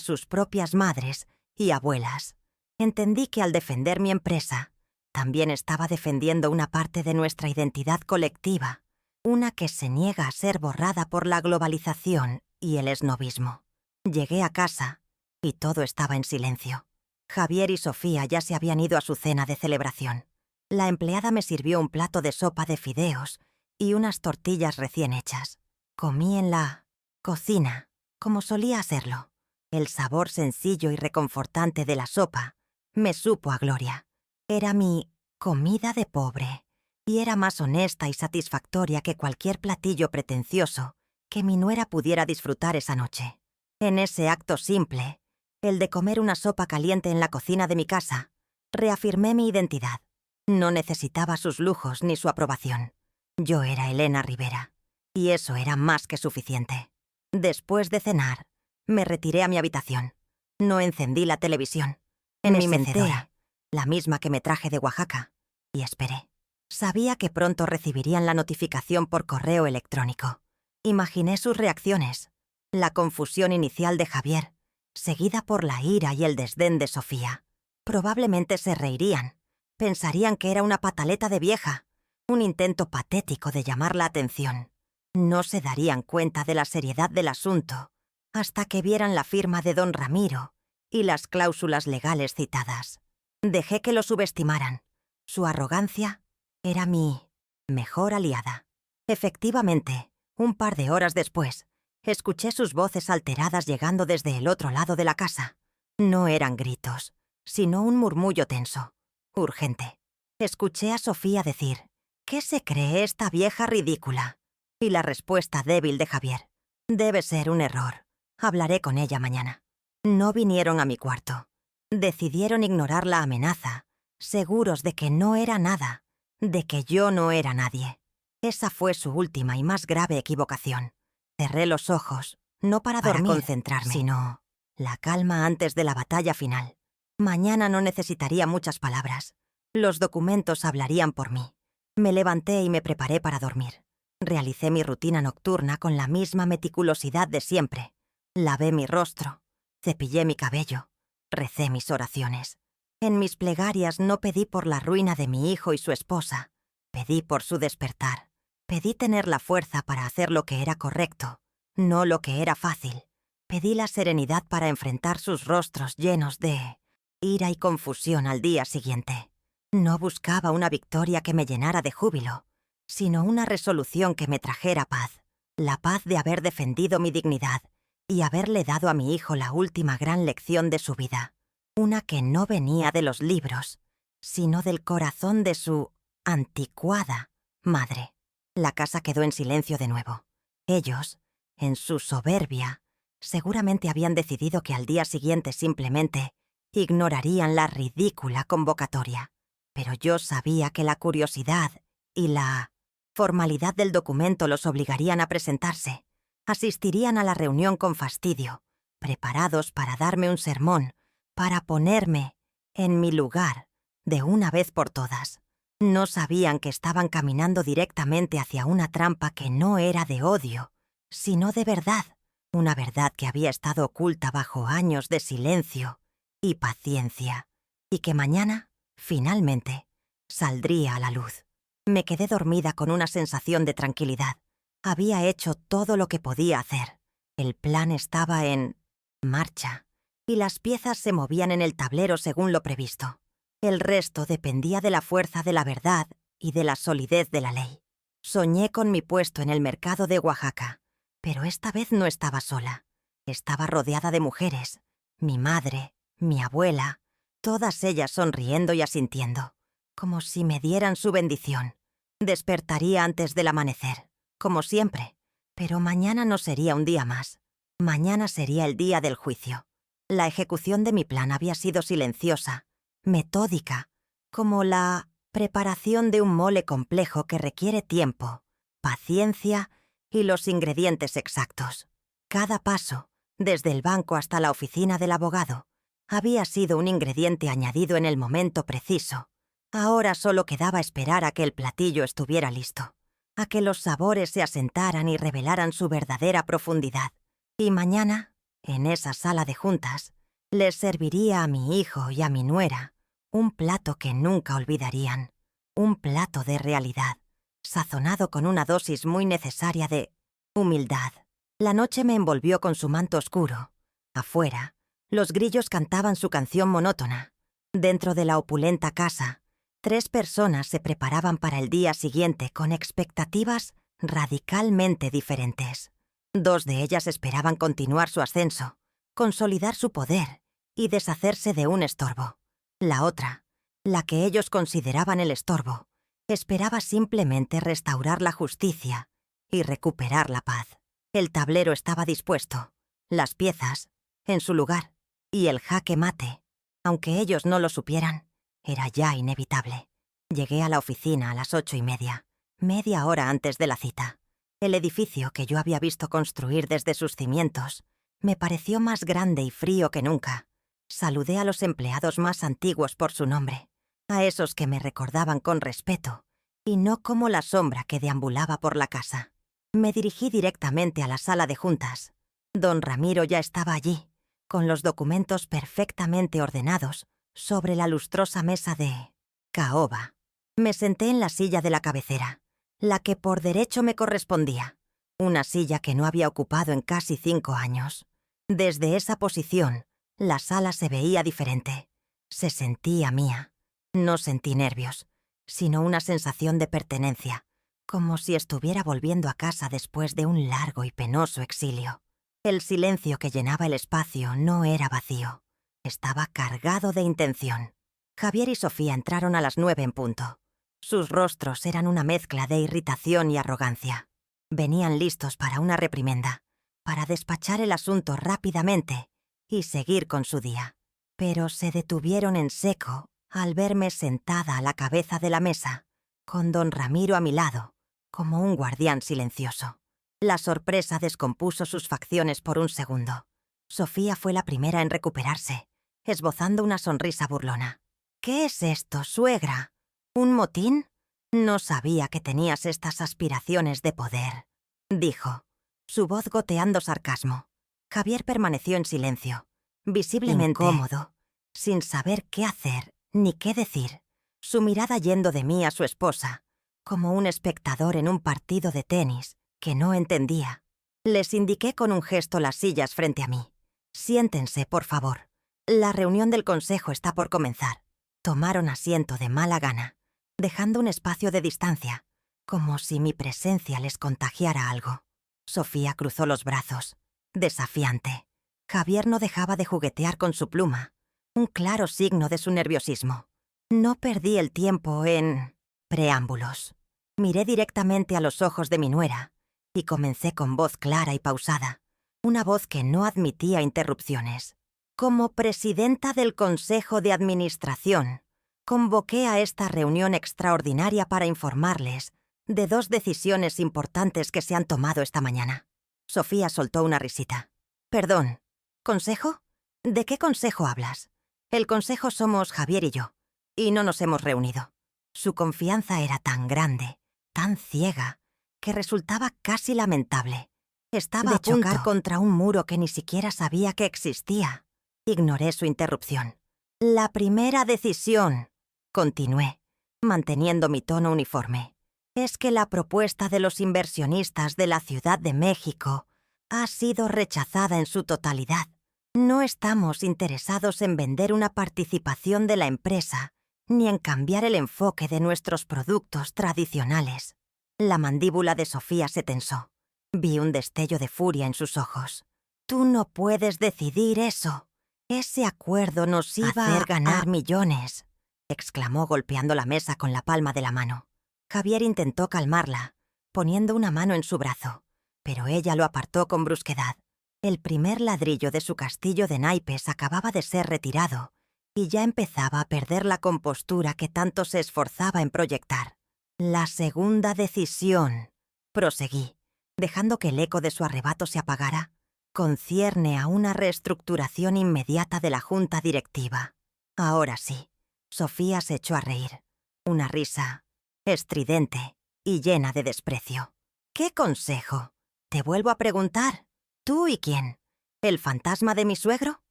sus propias madres y abuelas. Entendí que al defender mi empresa, también estaba defendiendo una parte de nuestra identidad colectiva, una que se niega a ser borrada por la globalización y el esnobismo. Llegué a casa y todo estaba en silencio. Javier y Sofía ya se habían ido a su cena de celebración. La empleada me sirvió un plato de sopa de fideos y unas tortillas recién hechas. Comí en la cocina, como solía hacerlo. El sabor sencillo y reconfortante de la sopa me supo a gloria. Era mi comida de pobre, y era más honesta y satisfactoria que cualquier platillo pretencioso que mi nuera pudiera disfrutar esa noche. En ese acto simple, el de comer una sopa caliente en la cocina de mi casa, reafirmé mi identidad. No necesitaba sus lujos ni su aprobación. Yo era Elena Rivera, y eso era más que suficiente. Después de cenar, me retiré a mi habitación. No encendí la televisión. En mi mecedora, la misma que me traje de Oaxaca, y esperé. Sabía que pronto recibirían la notificación por correo electrónico. Imaginé sus reacciones, la confusión inicial de Javier, seguida por la ira y el desdén de Sofía. Probablemente se reirían. Pensarían que era una pataleta de vieja, un intento patético de llamar la atención. No se darían cuenta de la seriedad del asunto hasta que vieran la firma de don Ramiro y las cláusulas legales citadas. Dejé que lo subestimaran. Su arrogancia era mi mejor aliada. Efectivamente, un par de horas después, escuché sus voces alteradas llegando desde el otro lado de la casa. No eran gritos, sino un murmullo tenso, urgente. Escuché a Sofía decir: ¿qué se cree esta vieja ridícula? Y la respuesta débil de Javier: debe ser un error. Hablaré con ella mañana. No vinieron a mi cuarto. Decidieron ignorar la amenaza, seguros de que no era nada, de que yo no era nadie. Esa fue su última y más grave equivocación. Cerré los ojos, no para dormir, concentrarme, sino la calma antes de la batalla final. Mañana no necesitaría muchas palabras. Los documentos hablarían por mí. Me levanté y me preparé para dormir. Realicé mi rutina nocturna con la misma meticulosidad de siempre. Lavé mi rostro, cepillé mi cabello, recé mis oraciones. En mis plegarias no pedí por la ruina de mi hijo y su esposa. Pedí por su despertar. Pedí tener la fuerza para hacer lo que era correcto, no lo que era fácil. Pedí la serenidad para enfrentar sus rostros llenos de ira y confusión al día siguiente. No buscaba una victoria que me llenara de júbilo, sino una resolución que me trajera paz. La paz de haber defendido mi dignidad y haberle dado a mi hijo la última gran lección de su vida. Una que no venía de los libros, sino del corazón de su anticuada madre. La casa quedó en silencio de nuevo. Ellos, en su soberbia, seguramente habían decidido que al día siguiente simplemente ignorarían la ridícula convocatoria. Pero yo sabía que la curiosidad y la formalidad del documento los obligarían a presentarse. Asistirían a la reunión con fastidio, preparados para darme un sermón, para ponerme en mi lugar de una vez por todas. No sabían que estaban caminando directamente hacia una trampa que no era de odio, sino de verdad, una verdad que había estado oculta bajo años de silencio y paciencia, y que mañana, finalmente, saldría a la luz. Me quedé dormida con una sensación de tranquilidad. Había hecho todo lo que podía hacer. El plan estaba en marcha, y las piezas se movían en el tablero según lo previsto. El resto dependía de la fuerza de la verdad y de la solidez de la ley. Soñé con mi puesto en el mercado de Oaxaca, pero esta vez no estaba sola. Estaba rodeada de mujeres, mi madre, mi abuela, todas ellas sonriendo y asintiendo, como si me dieran su bendición. Despertaría antes del amanecer, como siempre, pero mañana no sería un día más. Mañana sería el día del juicio. La ejecución de mi plan había sido silenciosa, metódica, como la preparación de un mole complejo que requiere tiempo, paciencia y los ingredientes exactos. Cada paso, desde el banco hasta la oficina del abogado, había sido un ingrediente añadido en el momento preciso. Ahora solo quedaba esperar a que el platillo estuviera listo, a que los sabores se asentaran y revelaran su verdadera profundidad. Y mañana, en esa sala de juntas, les serviría a mi hijo y a mi nuera un plato que nunca olvidarían, un plato de realidad, sazonado con una dosis muy necesaria de humildad. La noche me envolvió con su manto oscuro. Afuera, los grillos cantaban su canción monótona. Dentro de la opulenta casa, 3 personas se preparaban para el día siguiente con expectativas radicalmente diferentes. 2 de ellas esperaban continuar su ascenso, consolidar su poder y deshacerse de un estorbo. La otra, la que ellos consideraban el estorbo, esperaba simplemente restaurar la justicia y recuperar la paz. El tablero estaba dispuesto, las piezas en su lugar, y el jaque mate, aunque ellos no lo supieran, era ya inevitable. Llegué a la oficina a las 8:30, media hora antes de la cita. El edificio que yo había visto construir desde sus cimientos me pareció más grande y frío que nunca. Saludé a los empleados más antiguos por su nombre, a esos que me recordaban con respeto, y no como la sombra que deambulaba por la casa. Me dirigí directamente a la sala de juntas. Don Ramiro ya estaba allí, con los documentos perfectamente ordenados sobre la lustrosa mesa de caoba. Me senté en la silla de la cabecera, la que por derecho me correspondía, una silla que no había ocupado en casi 5 años. Desde esa posición, la sala se veía diferente. Se sentía mía. No sentí nervios, sino una sensación de pertenencia, como si estuviera volviendo a casa después de un largo y penoso exilio. El silencio que llenaba el espacio no era vacío. Estaba cargado de intención. Javier y Sofía entraron a las 9 en punto. Sus rostros eran una mezcla de irritación y arrogancia. Venían listos para una reprimenda, para despachar el asunto rápidamente y seguir con su día. Pero se detuvieron en seco al verme sentada a la cabeza de la mesa, con don Ramiro a mi lado, como un guardián silencioso. La sorpresa descompuso sus facciones por un segundo. Sofía fue la primera en recuperarse, esbozando una sonrisa burlona. «¿Qué es esto, suegra? ¿Un motín? No sabía que tenías estas aspiraciones de poder», dijo, su voz goteando sarcasmo. Javier permaneció en silencio, visiblemente incómodo, sin saber qué hacer ni qué decir, su mirada yendo de mí a su esposa, como un espectador en un partido de tenis que no entendía. Les indiqué con un gesto las sillas frente a mí. «Siéntense, por favor. La reunión del consejo está por comenzar». Tomaron asiento de mala gana, dejando un espacio de distancia, como si mi presencia les contagiara algo. Sofía cruzó los brazos, desafiante. Javier no dejaba de juguetear con su pluma, un claro signo de su nerviosismo. No perdí el tiempo en preámbulos. Miré directamente a los ojos de mi nuera y comencé con voz clara y pausada, una voz que no admitía interrupciones. Como presidenta del Consejo de Administración, convoqué a esta reunión extraordinaria para informarles de 2 decisiones importantes que se han tomado esta mañana. Sofía soltó una risita. «Perdón, ¿consejo? ¿De qué consejo hablas? El consejo somos Javier y yo, y no nos hemos reunido». Su confianza era tan grande, tan ciega, que resultaba casi lamentable. Estaba a chocar contra un muro que ni siquiera sabía que existía. Ignoré su interrupción. «La primera decisión», continué, manteniendo mi tono uniforme, «es que la propuesta de los inversionistas de la Ciudad de México ha sido rechazada en su totalidad. No estamos interesados en vender una participación de la empresa, ni en cambiar el enfoque de nuestros productos tradicionales». La mandíbula de Sofía se tensó. Vi un destello de furia en sus ojos. «Tú no puedes decidir eso. Ese acuerdo nos iba a hacer ganar millones», exclamó golpeando la mesa con la palma de la mano. Javier intentó calmarla, poniendo una mano en su brazo, pero ella lo apartó con brusquedad. El primer ladrillo de su castillo de naipes acababa de ser retirado y ya empezaba a perder la compostura que tanto se esforzaba en proyectar. «La segunda decisión», proseguí, dejando que el eco de su arrebato se apagara, «concierne a una reestructuración inmediata de la junta directiva». Ahora sí, Sofía se echó a reír, una risa estridente y llena de desprecio. «¿Qué consejo? Te vuelvo a preguntar. ¿Tú y quién? ¿El fantasma de mi suegro?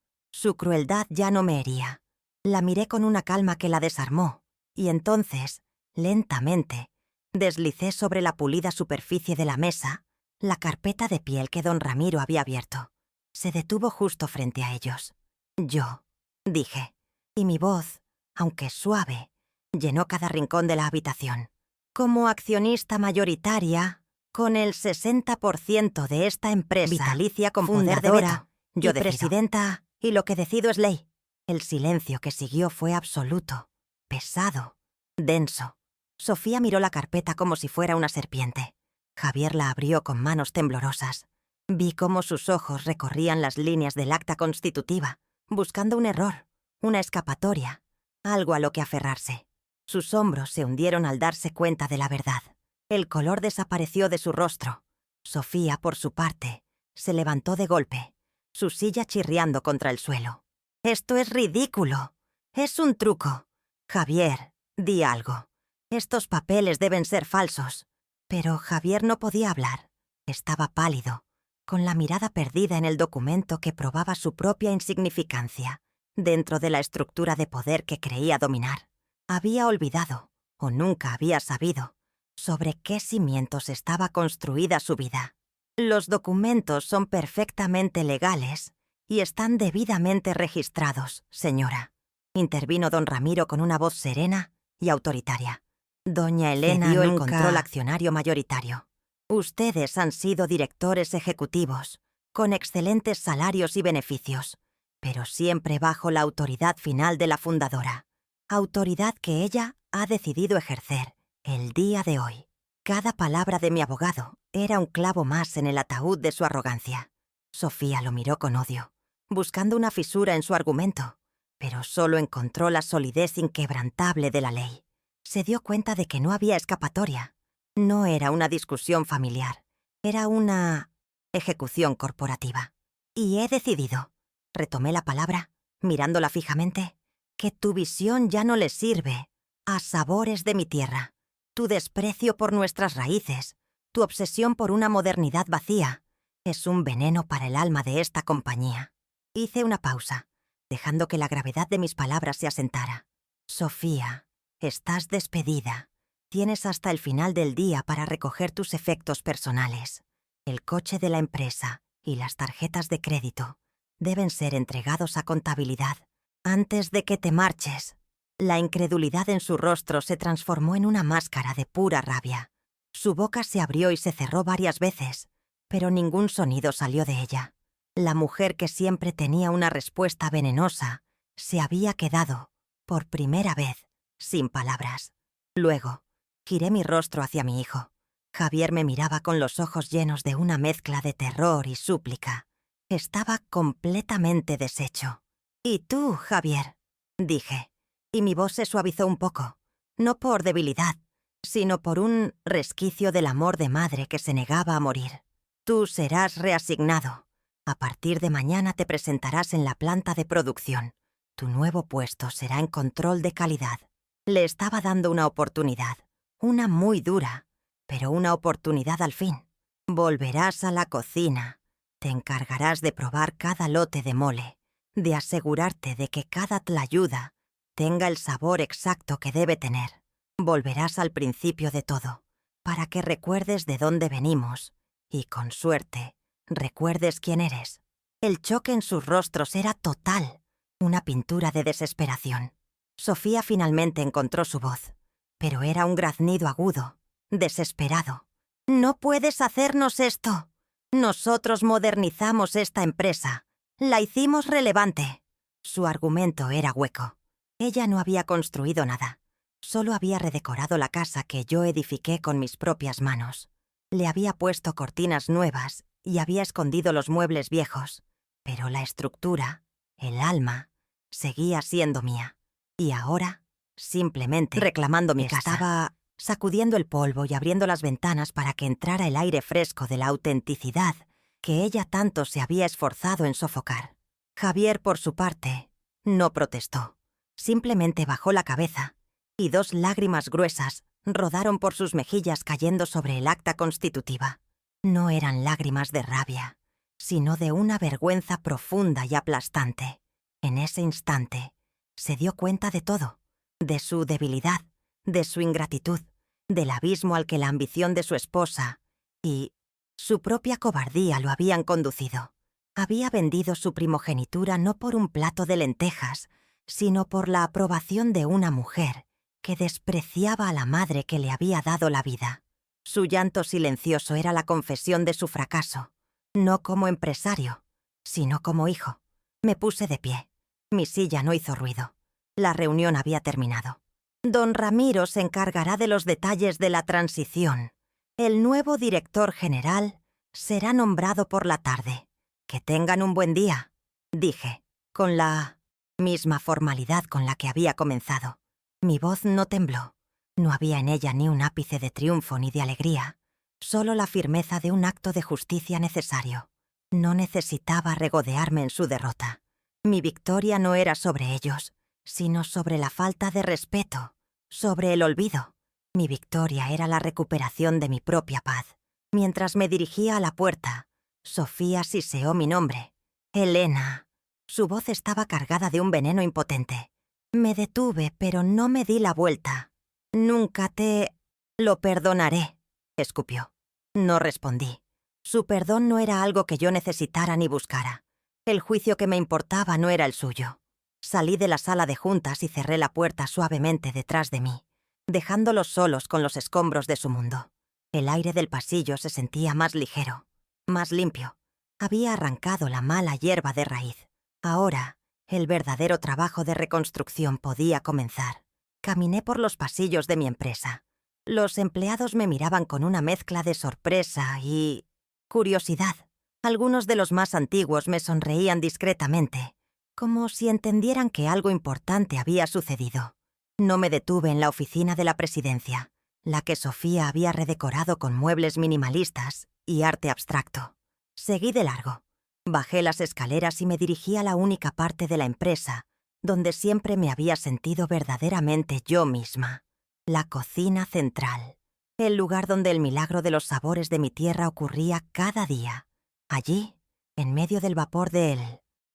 Su crueldad ya no me hería. La miré con una calma que la desarmó, y entonces, lentamente, deslicé sobre la pulida superficie de la mesa la carpeta de piel que don Ramiro había abierto. Se detuvo justo frente a ellos. Yo, dije, y mi voz, aunque suave, llenó cada rincón de la habitación. Como accionista mayoritaria, con el 60% de esta empresa, vitalicia con poder de veto, yo decido. Presidenta, y lo que decido es ley. El silencio que siguió fue absoluto, pesado, denso. Sofía miró la carpeta como si fuera una serpiente. Javier la abrió con manos temblorosas. Vi cómo sus ojos recorrían las líneas del acta constitutiva, buscando un error, una escapatoria, algo a lo que aferrarse. Sus hombros se hundieron al darse cuenta de la verdad. El color desapareció de su rostro. Sofía, por su parte, se levantó de golpe, su silla chirriando contra el suelo. «Esto es ridículo. Es un truco. Javier, di algo. Estos papeles deben ser falsos». Pero Javier no podía hablar. Estaba pálido, con la mirada perdida en el documento que probaba su propia insignificancia dentro de la estructura de poder que creía dominar. Había olvidado, o nunca había sabido, sobre qué cimientos estaba construida su vida. Los documentos son perfectamente legales y están debidamente registrados, señora, intervino don Ramiro con una voz serena y autoritaria. Doña Elena dio el control accionario mayoritario. Ustedes han sido directores ejecutivos, con excelentes salarios y beneficios, pero siempre bajo la autoridad final de la fundadora. Autoridad que ella ha decidido ejercer el día de hoy. Cada palabra de mi abogado era un clavo más en el ataúd de su arrogancia. Sofía lo miró con odio, buscando una fisura en su argumento, pero solo encontró la solidez inquebrantable de la ley. Se dio cuenta de que no había escapatoria. No era una discusión familiar, era una ejecución corporativa. Y he decidido, retomé la palabra, mirándola fijamente, que tu visión ya no le sirve a sabores de mi tierra. Tu desprecio por nuestras raíces, tu obsesión por una modernidad vacía, es un veneno para el alma de esta compañía. Hice una pausa, dejando que la gravedad de mis palabras se asentara. Sofía, estás despedida. Tienes hasta el final del día para recoger tus efectos personales. El coche de la empresa y las tarjetas de crédito deben ser entregados a contabilidad antes de que te marches. La incredulidad en su rostro se transformó en una máscara de pura rabia. Su boca se abrió y se cerró varias veces, pero ningún sonido salió de ella. La mujer que siempre tenía una respuesta venenosa se había quedado, por primera vez, sin palabras. Luego, giré mi rostro hacia mi hijo. Javier me miraba con los ojos llenos de una mezcla de terror y súplica. Estaba completamente deshecho. «¿Y tú, Javier?», dije, y mi voz se suavizó un poco, no por debilidad, sino por un resquicio del amor de madre que se negaba a morir. «Tú serás reasignado. A partir de mañana te presentarás en la planta de producción. Tu nuevo puesto será en control de calidad». Le estaba dando una oportunidad, una muy dura, pero una oportunidad al fin. Volverás a la cocina. Te encargarás de probar cada lote de mole, de asegurarte de que cada tlayuda tenga el sabor exacto que debe tener. Volverás al principio de todo, para que recuerdes de dónde venimos y, con suerte, recuerdes quién eres. El choque en sus rostros era total, una pintura de desesperación. Sofía finalmente encontró su voz, pero era un graznido agudo, desesperado. «No puedes hacernos esto. Nosotros modernizamos esta empresa. La hicimos relevante». Su argumento era hueco. Ella no había construido nada. Solo había redecorado la casa que yo edifiqué con mis propias manos. Le había puesto cortinas nuevas y había escondido los muebles viejos. Pero la estructura, el alma, seguía siendo mía. Y ahora, simplemente reclamando mi casa. Estaba sacudiendo el polvo y abriendo las ventanas para que entrara el aire fresco de la autenticidad que ella tanto se había esforzado en sofocar. Javier, por su parte, no protestó. Simplemente bajó la cabeza, y 2 lágrimas gruesas rodaron por sus mejillas cayendo sobre el acta constitutiva. No eran lágrimas de rabia, sino de una vergüenza profunda y aplastante. En ese instante, se dio cuenta de todo, de su debilidad, de su ingratitud, del abismo al que la ambición de su esposa y su propia cobardía lo habían conducido. Había vendido su primogenitura no por un plato de lentejas, sino por la aprobación de una mujer que despreciaba a la madre que le había dado la vida. Su llanto silencioso era la confesión de su fracaso, no como empresario, sino como hijo. Me puse de pie. Mi silla no hizo ruido. La reunión había terminado. Don Ramiro se encargará de los detalles de la transición. El nuevo director general será nombrado por la tarde. Que tengan un buen día, dije, con la misma formalidad con la que había comenzado. Mi voz no tembló. No había en ella ni un ápice de triunfo ni de alegría, solo la firmeza de un acto de justicia necesario. No necesitaba regodearme en su derrota. Mi victoria no era sobre ellos, sino sobre la falta de respeto, sobre el olvido. Mi victoria era la recuperación de mi propia paz. Mientras me dirigía a la puerta, Sofía siseó mi nombre. Elena. Su voz estaba cargada de un veneno impotente. Me detuve, pero no me di la vuelta. Nunca te... Lo perdonaré, escupió. No respondí. Su perdón no era algo que yo necesitara ni buscara. El juicio que me importaba no era el suyo. Salí de la sala de juntas y cerré la puerta suavemente detrás de mí, dejándolos solos con los escombros de su mundo. El aire del pasillo se sentía más ligero, más limpio. Había arrancado la mala hierba de raíz. Ahora, el verdadero trabajo de reconstrucción podía comenzar. Caminé por los pasillos de mi empresa. Los empleados me miraban con una mezcla de sorpresa y curiosidad. Algunos de los más antiguos me sonreían discretamente, como si entendieran que algo importante había sucedido. No me detuve en la oficina de la presidencia, la que Sofía había redecorado con muebles minimalistas y arte abstracto. Seguí de largo. Bajé las escaleras y me dirigí a la única parte de la empresa donde siempre me había sentido verdaderamente yo misma. La cocina central. El lugar donde el milagro de los sabores de mi tierra ocurría cada día. Allí, en medio del vapor del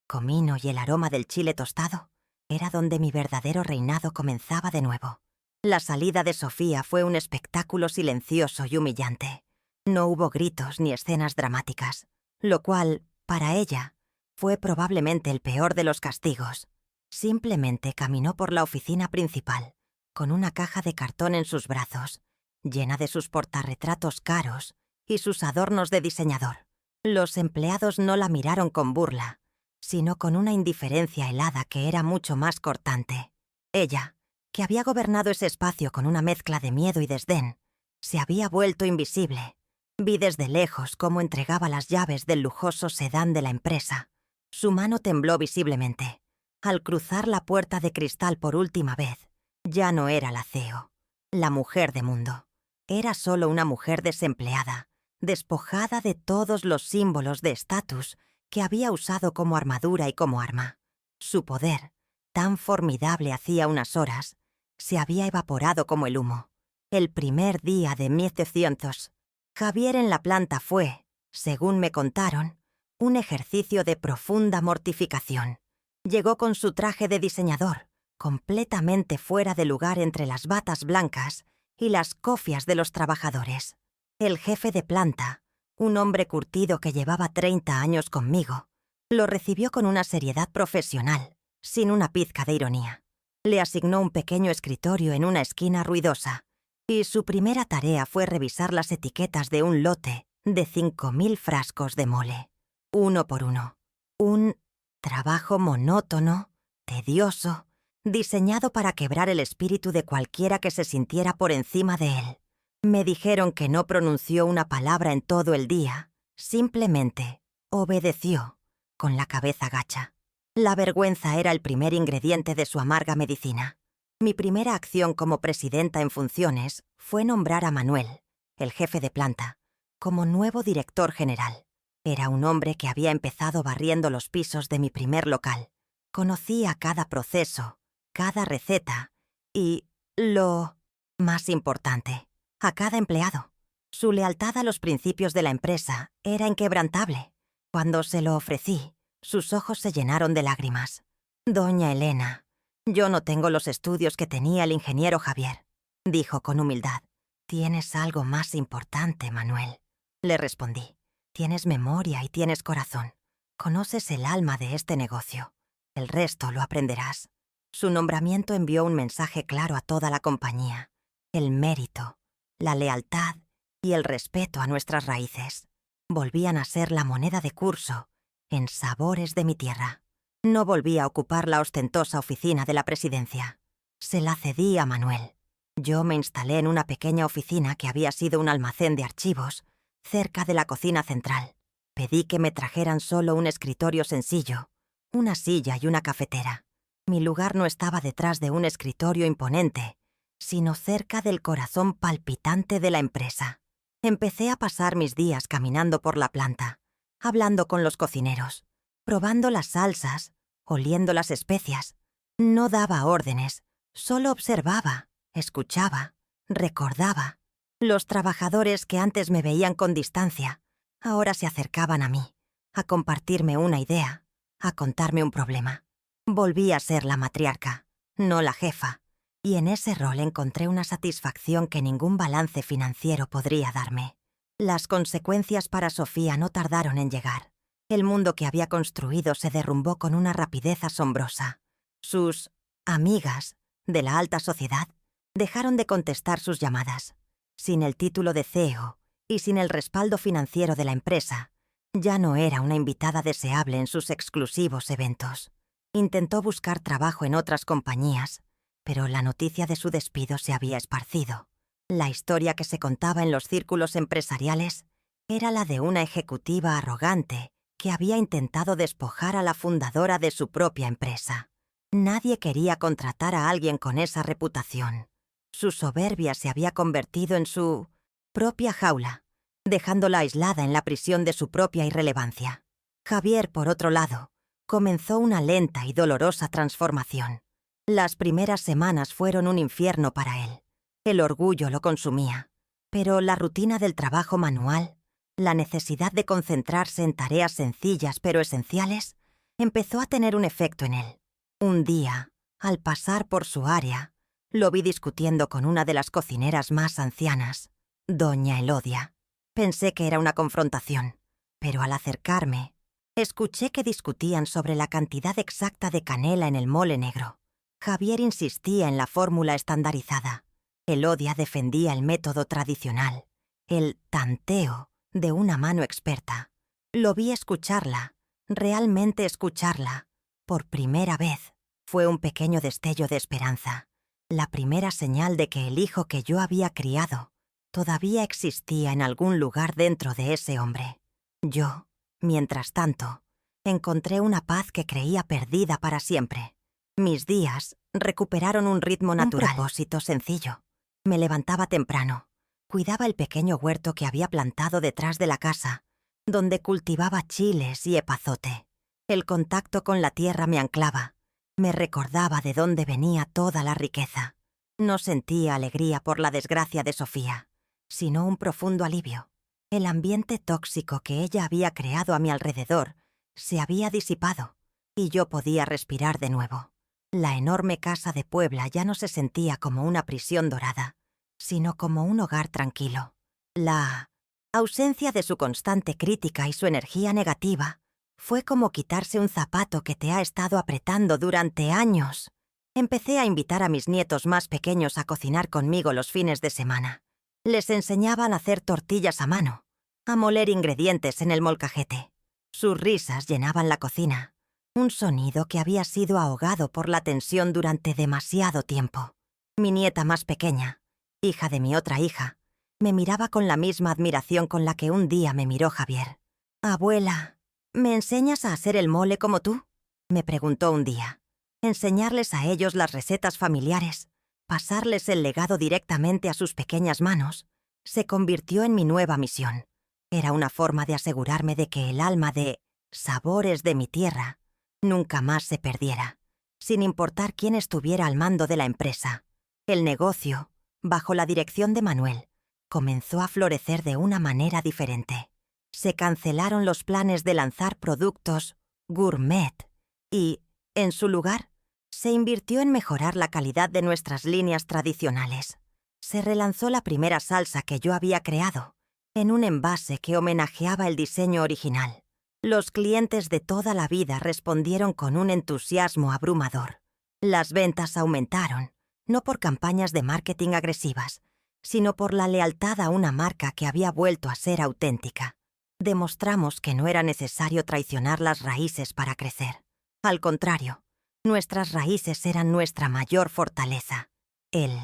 comino y el aroma del chile tostado, era donde mi verdadero reinado comenzaba de nuevo. La salida de Sofía fue un espectáculo silencioso y humillante. No hubo gritos ni escenas dramáticas, lo cual, para ella, fue probablemente el peor de los castigos. Simplemente caminó por la oficina principal, con una caja de cartón en sus brazos, llena de sus portarretratos caros y sus adornos de diseñador. Los empleados no la miraron con burla, sino con una indiferencia helada que era mucho más cortante. Ella, que había gobernado ese espacio con una mezcla de miedo y desdén, se había vuelto invisible. Vi desde lejos cómo entregaba las llaves del lujoso sedán de la empresa. Su mano tembló visiblemente. Al cruzar la puerta de cristal por última vez, ya no era la CEO, la mujer de mundo. Era solo una mujer desempleada, despojada de todos los símbolos de estatus que había usado como armadura y como arma. Su poder, tan formidable hacía unas horas, se había evaporado como el humo. El primer día de 1900, Javier en la planta fue, según me contaron, un ejercicio de profunda mortificación. Llegó con su traje de diseñador, completamente fuera de lugar entre las batas blancas y las cofias de los trabajadores. El jefe de planta, un hombre curtido que llevaba 30 años conmigo, lo recibió con una seriedad profesional, sin una pizca de ironía. Le asignó un pequeño escritorio en una esquina ruidosa, y su primera tarea fue revisar las etiquetas de un lote de 5.000 frascos de mole, uno por uno. Un trabajo monótono, tedioso, diseñado para quebrar el espíritu de cualquiera que se sintiera por encima de él. Me dijeron que no pronunció una palabra en todo el día, simplemente obedeció, con la cabeza gacha. La vergüenza era el primer ingrediente de su amarga medicina. Mi primera acción como presidenta en funciones fue nombrar a Manuel, el jefe de planta, como nuevo director general. Era un hombre que había empezado barriendo los pisos de mi primer local. Conocía cada proceso, cada receta y, lo más importante, a cada empleado. Su lealtad a los principios de la empresa era inquebrantable. Cuando se lo ofrecí, sus ojos se llenaron de lágrimas. «Doña Elena, yo no tengo los estudios que tenía el ingeniero Javier», dijo con humildad. «Tienes algo más importante, Manuel», le respondí. «Tienes memoria y tienes corazón. Conoces el alma de este negocio. El resto lo aprenderás». Su nombramiento envió un mensaje claro a toda la compañía. El mérito, la lealtad y el respeto a nuestras raíces volvían a ser la moneda de curso en Sabores de mi tierra. No volví a ocupar la ostentosa oficina de la presidencia. Se la cedí a Manuel. Yo me instalé en una pequeña oficina que había sido un almacén de archivos, cerca de la cocina central. Pedí que me trajeran solo un escritorio sencillo, una silla y una cafetera. Mi lugar no estaba detrás de un escritorio imponente, sino cerca del corazón palpitante de la empresa. Empecé a pasar mis días caminando por la planta, hablando con los cocineros, probando las salsas, oliendo las especias. No daba órdenes, solo observaba, escuchaba, recordaba. Los trabajadores que antes me veían con distancia, ahora se acercaban a mí, a compartirme una idea, a contarme un problema. Volví a ser la matriarca, no la jefa, y en ese rol encontré una satisfacción que ningún balance financiero podría darme. Las consecuencias para Sofía no tardaron en llegar. El mundo que había construido se derrumbó con una rapidez asombrosa. Sus amigas de la alta sociedad dejaron de contestar sus llamadas. Sin el título de CEO y sin el respaldo financiero de la empresa, ya no era una invitada deseable en sus exclusivos eventos. Intentó buscar trabajo en otras compañías, pero la noticia de su despido se había esparcido. La historia que se contaba en los círculos empresariales era la de una ejecutiva arrogante que había intentado despojar a la fundadora de su propia empresa. Nadie quería contratar a alguien con esa reputación. Su soberbia se había convertido en su propia jaula, dejándola aislada en la prisión de su propia irrelevancia. Javier, por otro lado, comenzó una lenta y dolorosa transformación. Las primeras semanas fueron un infierno para él. El orgullo lo consumía, pero la rutina del trabajo manual, la necesidad de concentrarse en tareas sencillas pero esenciales, empezó a tener un efecto en él. Un día, al pasar por su área, lo vi discutiendo con una de las cocineras más ancianas, doña Elodia. Pensé que era una confrontación, pero al acercarme, escuché que discutían sobre la cantidad exacta de canela en el mole negro. Javier insistía en la fórmula estandarizada. Elodia defendía el método tradicional, el tanteo de una mano experta. Lo vi escucharla, realmente escucharla. Por primera vez, fue un pequeño destello de esperanza. La primera señal de que el hijo que yo había criado todavía existía en algún lugar dentro de ese hombre. Yo, mientras tanto, encontré una paz que creía perdida para siempre. Mis días recuperaron un ritmo natural. Un propósito sencillo. Me levantaba temprano. Cuidaba el pequeño huerto que había plantado detrás de la casa, donde cultivaba chiles y epazote. El contacto con la tierra me anclaba. Me recordaba de dónde venía toda la riqueza. No sentía alegría por la desgracia de Sofía, sino un profundo alivio. El ambiente tóxico que ella había creado a mi alrededor se había disipado y yo podía respirar de nuevo. La enorme casa de Puebla ya no se sentía como una prisión dorada, sino como un hogar tranquilo. La ausencia de su constante crítica y su energía negativa fue como quitarse un zapato que te ha estado apretando durante años. Empecé a invitar a mis nietos más pequeños a cocinar conmigo los fines de semana. Les enseñaban a hacer tortillas a mano, a moler ingredientes en el molcajete. Sus risas llenaban la cocina, un sonido que había sido ahogado por la tensión durante demasiado tiempo. Mi nieta más pequeña, hija de mi otra hija, me miraba con la misma admiración con la que un día me miró Javier. «Abuela, ¿me enseñas a hacer el mole como tú?», me preguntó un día. Enseñarles a ellos las recetas familiares, pasarles el legado directamente a sus pequeñas manos, se convirtió en mi nueva misión. Era una forma de asegurarme de que el alma de Sabores de mi tierra nunca más se perdiera, sin importar quién estuviera al mando de la empresa. El negocio, bajo la dirección de Manuel, comenzó a florecer de una manera diferente. Se cancelaron los planes de lanzar productos gourmet y, en su lugar, se invirtió en mejorar la calidad de nuestras líneas tradicionales. Se relanzó la primera salsa que yo había creado, en un envase que homenajeaba el diseño original. Los clientes de toda la vida respondieron con un entusiasmo abrumador. Las ventas aumentaron, no por campañas de marketing agresivas, sino por la lealtad a una marca que había vuelto a ser auténtica. Demostramos que no era necesario traicionar las raíces para crecer. Al contrario, nuestras raíces eran nuestra mayor fortaleza. El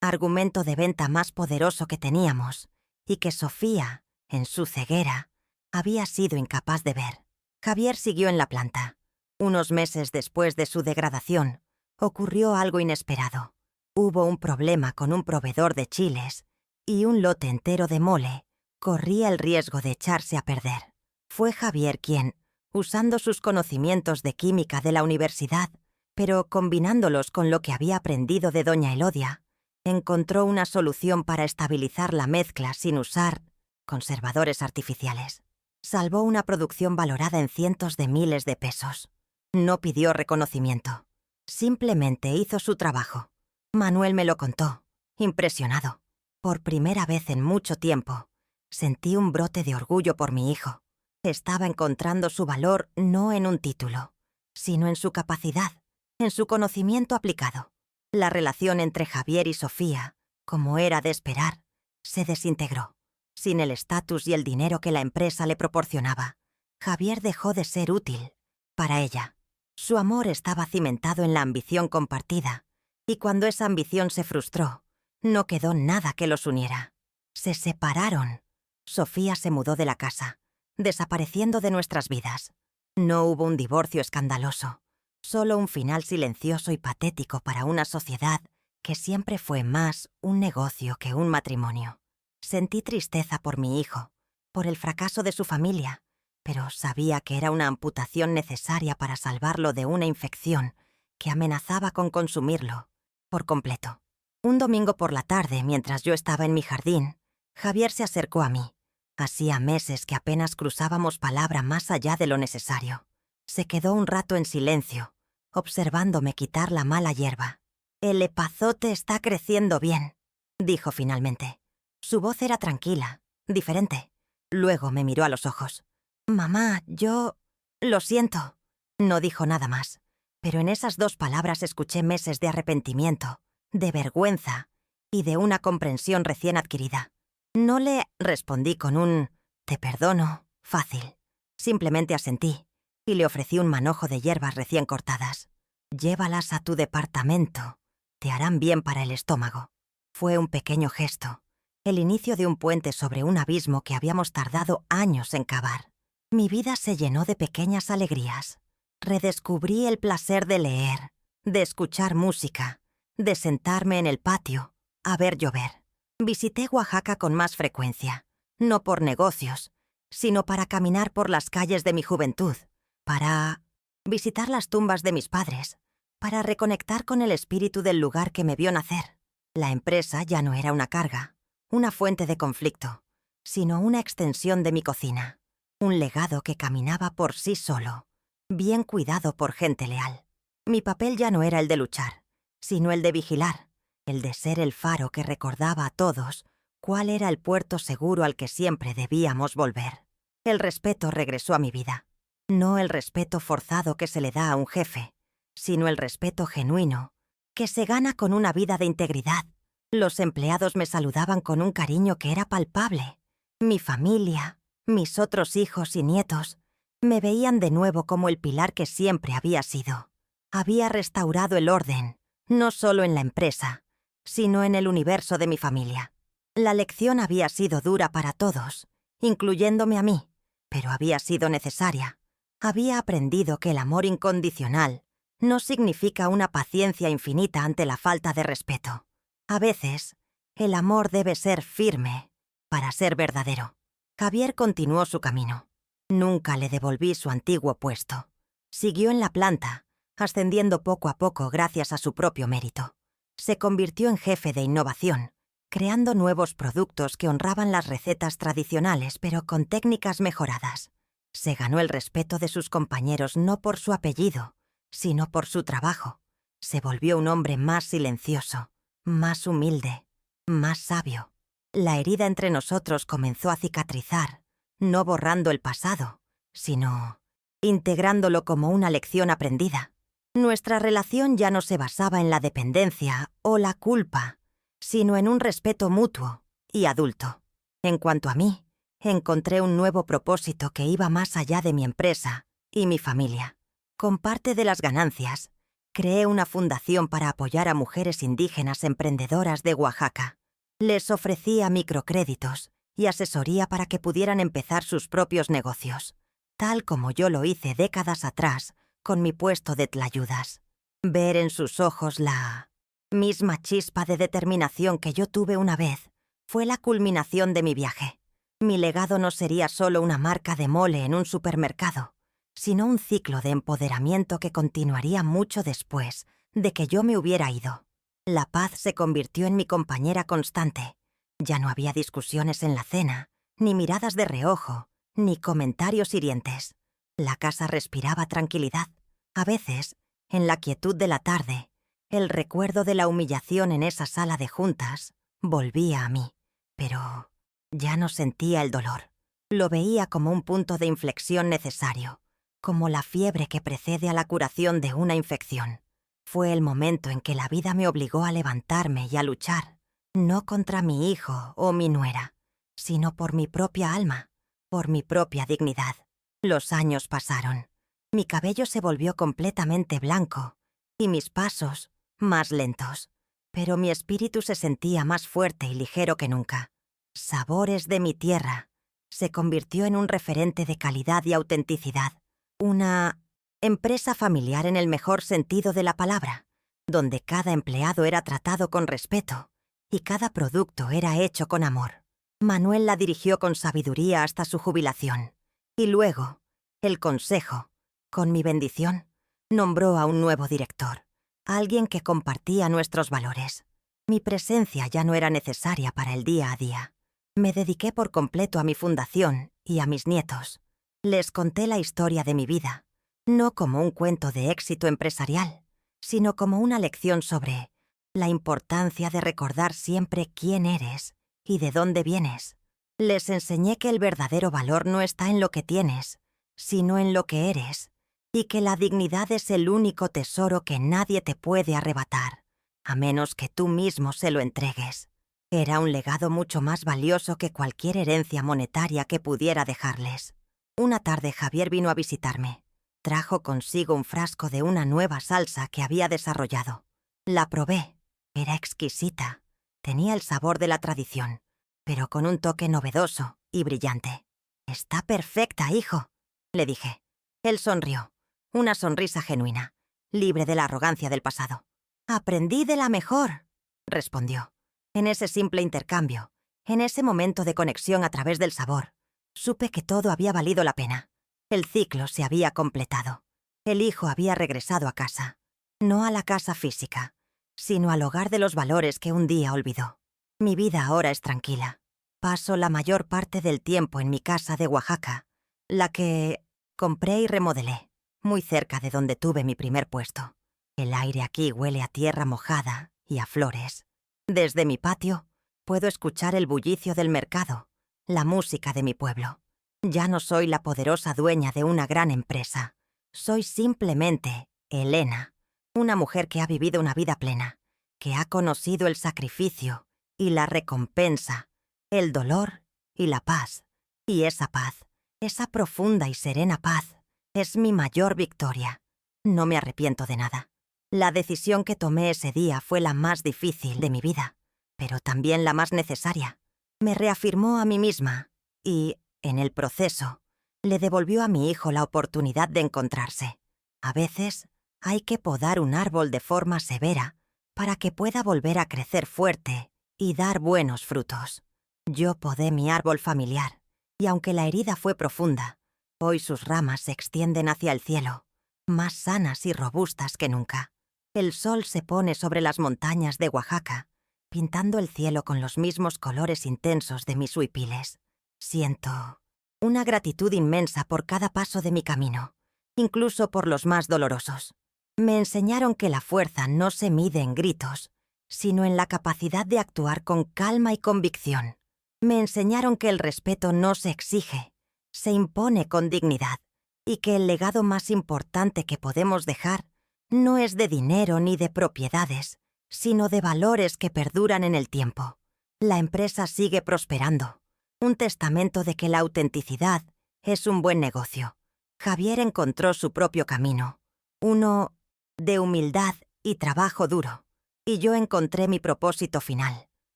argumento de venta más poderoso que teníamos, y que Sofía, en su ceguera, había sido incapaz de ver. Javier siguió en la planta. Unos meses después de su degradación, ocurrió algo inesperado. Hubo un problema con un proveedor de chiles, y un lote entero de mole corría el riesgo de echarse a perder. Fue Javier quien, usando sus conocimientos de química de la universidad, pero combinándolos con lo que había aprendido de doña Elodia, encontró una solución para estabilizar la mezcla sin usar conservadores artificiales. Salvó una producción valorada en cientos de miles de pesos. No pidió reconocimiento. Simplemente hizo su trabajo. Manuel me lo contó, impresionado. Por primera vez en mucho tiempo, sentí un brote de orgullo por mi hijo. Estaba encontrando su valor no en un título, sino en su capacidad, en su conocimiento aplicado. La relación entre Javier y Sofía, como era de esperar, se desintegró. Sin el estatus y el dinero que la empresa le proporcionaba, Javier dejó de ser útil para ella. Su amor estaba cimentado en la ambición compartida, y cuando esa ambición se frustró, no quedó nada que los uniera. Se separaron. Sofía se mudó de la casa, desapareciendo de nuestras vidas. No hubo un divorcio escandaloso, solo un final silencioso y patético para una sociedad que siempre fue más un negocio que un matrimonio. Sentí tristeza por mi hijo, por el fracaso de su familia, pero sabía que era una amputación necesaria para salvarlo de una infección que amenazaba con consumirlo por completo. Un domingo por la tarde, mientras yo estaba en mi jardín, Javier se acercó a mí. Hacía meses que apenas cruzábamos palabra más allá de lo necesario. Se quedó un rato en silencio, observándome quitar la mala hierba. «El epazote está creciendo bien», dijo finalmente. Su voz era tranquila, diferente. Luego me miró a los ojos. «Mamá, yo... lo siento». No dijo nada más, pero en esas 2 palabras escuché meses de arrepentimiento, de vergüenza y de una comprensión recién adquirida. No le respondí con un «te perdono» fácil. Simplemente asentí y le ofrecí un manojo de hierbas recién cortadas. «Llévalas a tu departamento. Te harán bien para el estómago». Fue un pequeño gesto, el inicio de un puente sobre un abismo que habíamos tardado años en cavar. Mi vida se llenó de pequeñas alegrías. Redescubrí el placer de leer, de escuchar música, de sentarme en el patio, a ver llover. Visité Oaxaca con más frecuencia, no por negocios, sino para caminar por las calles de mi juventud, para visitar las tumbas de mis padres, para reconectar con el espíritu del lugar que me vio nacer. La empresa ya no era una carga, una fuente de conflicto, sino una extensión de mi cocina, un legado que caminaba por sí solo, bien cuidado por gente leal. Mi papel ya no era el de luchar, sino el de vigilar, el de ser el faro que recordaba a todos cuál era el puerto seguro al que siempre debíamos volver. El respeto regresó a mi vida. No el respeto forzado que se le da a un jefe, sino el respeto genuino, que se gana con una vida de integridad. Los empleados me saludaban con un cariño que era palpable. Mi familia, mis otros hijos y nietos, me veían de nuevo como el pilar que siempre había sido. Había restaurado el orden, no solo en la empresa, sino en el universo de mi familia. La lección había sido dura para todos, incluyéndome a mí, pero había sido necesaria. Había aprendido que el amor incondicional no significa una paciencia infinita ante la falta de respeto. A veces, el amor debe ser firme para ser verdadero. Javier continuó su camino. Nunca le devolví su antiguo puesto. Siguió en la planta, ascendiendo poco a poco gracias a su propio mérito. Se convirtió en jefe de innovación, creando nuevos productos que honraban las recetas tradicionales pero con técnicas mejoradas. Se ganó el respeto de sus compañeros no por su apellido, sino por su trabajo. Se volvió un hombre más silencioso, más humilde, más sabio. La herida entre nosotros comenzó a cicatrizar, no borrando el pasado, sino integrándolo como una lección aprendida. Nuestra relación ya no se basaba en la dependencia o la culpa, sino en un respeto mutuo y adulto. En cuanto a mí, encontré un nuevo propósito que iba más allá de mi empresa y mi familia. Con parte de las ganancias, creé una fundación para apoyar a mujeres indígenas emprendedoras de Oaxaca. Les ofrecía microcréditos y asesoría para que pudieran empezar sus propios negocios, tal como yo lo hice décadas atrás con mi puesto de tlayudas. Ver en sus ojos la misma chispa de determinación que yo tuve una vez fue la culminación de mi viaje. Mi legado no sería solo una marca de mole en un supermercado, sino un ciclo de empoderamiento que continuaría mucho después de que yo me hubiera ido. La paz se convirtió en mi compañera constante. Ya no había discusiones en la cena, ni miradas de reojo, ni comentarios hirientes. La casa respiraba tranquilidad. A veces, en la quietud de la tarde, el recuerdo de la humillación en esa sala de juntas volvía a mí, pero ya no sentía el dolor. Lo veía como un punto de inflexión necesario, como la fiebre que precede a la curación de una infección. Fue el momento en que la vida me obligó a levantarme y a luchar, no contra mi hijo o mi nuera, sino por mi propia alma, por mi propia dignidad. Los años pasaron. Mi cabello se volvió completamente blanco y mis pasos más lentos, pero mi espíritu se sentía más fuerte y ligero que nunca. Sabores de mi tierra se convirtió en un referente de calidad y autenticidad, una empresa familiar en el mejor sentido de la palabra, donde cada empleado era tratado con respeto y cada producto era hecho con amor. Manuel la dirigió con sabiduría hasta su jubilación, y luego, el consejo, con mi bendición, nombró a un nuevo director, alguien que compartía nuestros valores. Mi presencia ya no era necesaria para el día a día. Me dediqué por completo a mi fundación y a mis nietos. Les conté la historia de mi vida, no como un cuento de éxito empresarial, sino como una lección sobre la importancia de recordar siempre quién eres y de dónde vienes. Les enseñé que el verdadero valor no está en lo que tienes, sino en lo que eres, y que la dignidad es el único tesoro que nadie te puede arrebatar, a menos que tú mismo se lo entregues. Era un legado mucho más valioso que cualquier herencia monetaria que pudiera dejarles. Una tarde Javier vino a visitarme. Trajo consigo un frasco de una nueva salsa que había desarrollado. La probé. Era exquisita. Tenía el sabor de la tradición, pero con un toque novedoso y brillante. «Está perfecta, hijo», le dije. Él sonrió. Una sonrisa genuina, libre de la arrogancia del pasado. «Aprendí de la mejor», respondió. En ese simple intercambio, en ese momento de conexión a través del sabor, supe que todo había valido la pena. El ciclo se había completado. El hijo había regresado a casa. No a la casa física, sino al hogar de los valores que un día olvidó. Mi vida ahora es tranquila. Paso la mayor parte del tiempo en mi casa de Oaxaca, la que compré y remodelé, muy cerca de donde tuve mi primer puesto. El aire aquí huele a tierra mojada y a flores. Desde mi patio, puedo escuchar el bullicio del mercado, la música de mi pueblo. Ya no soy la poderosa dueña de una gran empresa. Soy simplemente Elena, una mujer que ha vivido una vida plena, que ha conocido el sacrificio y la recompensa, el dolor y la paz. Y esa paz, esa profunda y serena paz, es mi mayor victoria. No me arrepiento de nada. La decisión que tomé ese día fue la más difícil de mi vida, pero también la más necesaria. Me reafirmó a mí misma y, en el proceso, le devolvió a mi hijo la oportunidad de encontrarse. A veces, hay que podar un árbol de forma severa para que pueda volver a crecer fuerte y dar buenos frutos. Yo podé mi árbol familiar, y aunque la herida fue profunda, hoy sus ramas se extienden hacia el cielo, más sanas y robustas que nunca. El sol se pone sobre las montañas de Oaxaca pintando el cielo con los mismos colores intensos de mis huipiles. Siento una gratitud inmensa por cada paso de mi camino, incluso por los más dolorosos. Me enseñaron que la fuerza no se mide en gritos, sino en la capacidad de actuar con calma y convicción. Me enseñaron que el respeto no se exige, se impone con dignidad, y que el legado más importante que podemos dejar no es de dinero ni de propiedades, sino de valores que perduran en el tiempo. La empresa sigue prosperando, un testamento de que la autenticidad es un buen negocio. Javier encontró su propio camino, uno de humildad y trabajo duro, y yo encontré mi propósito final,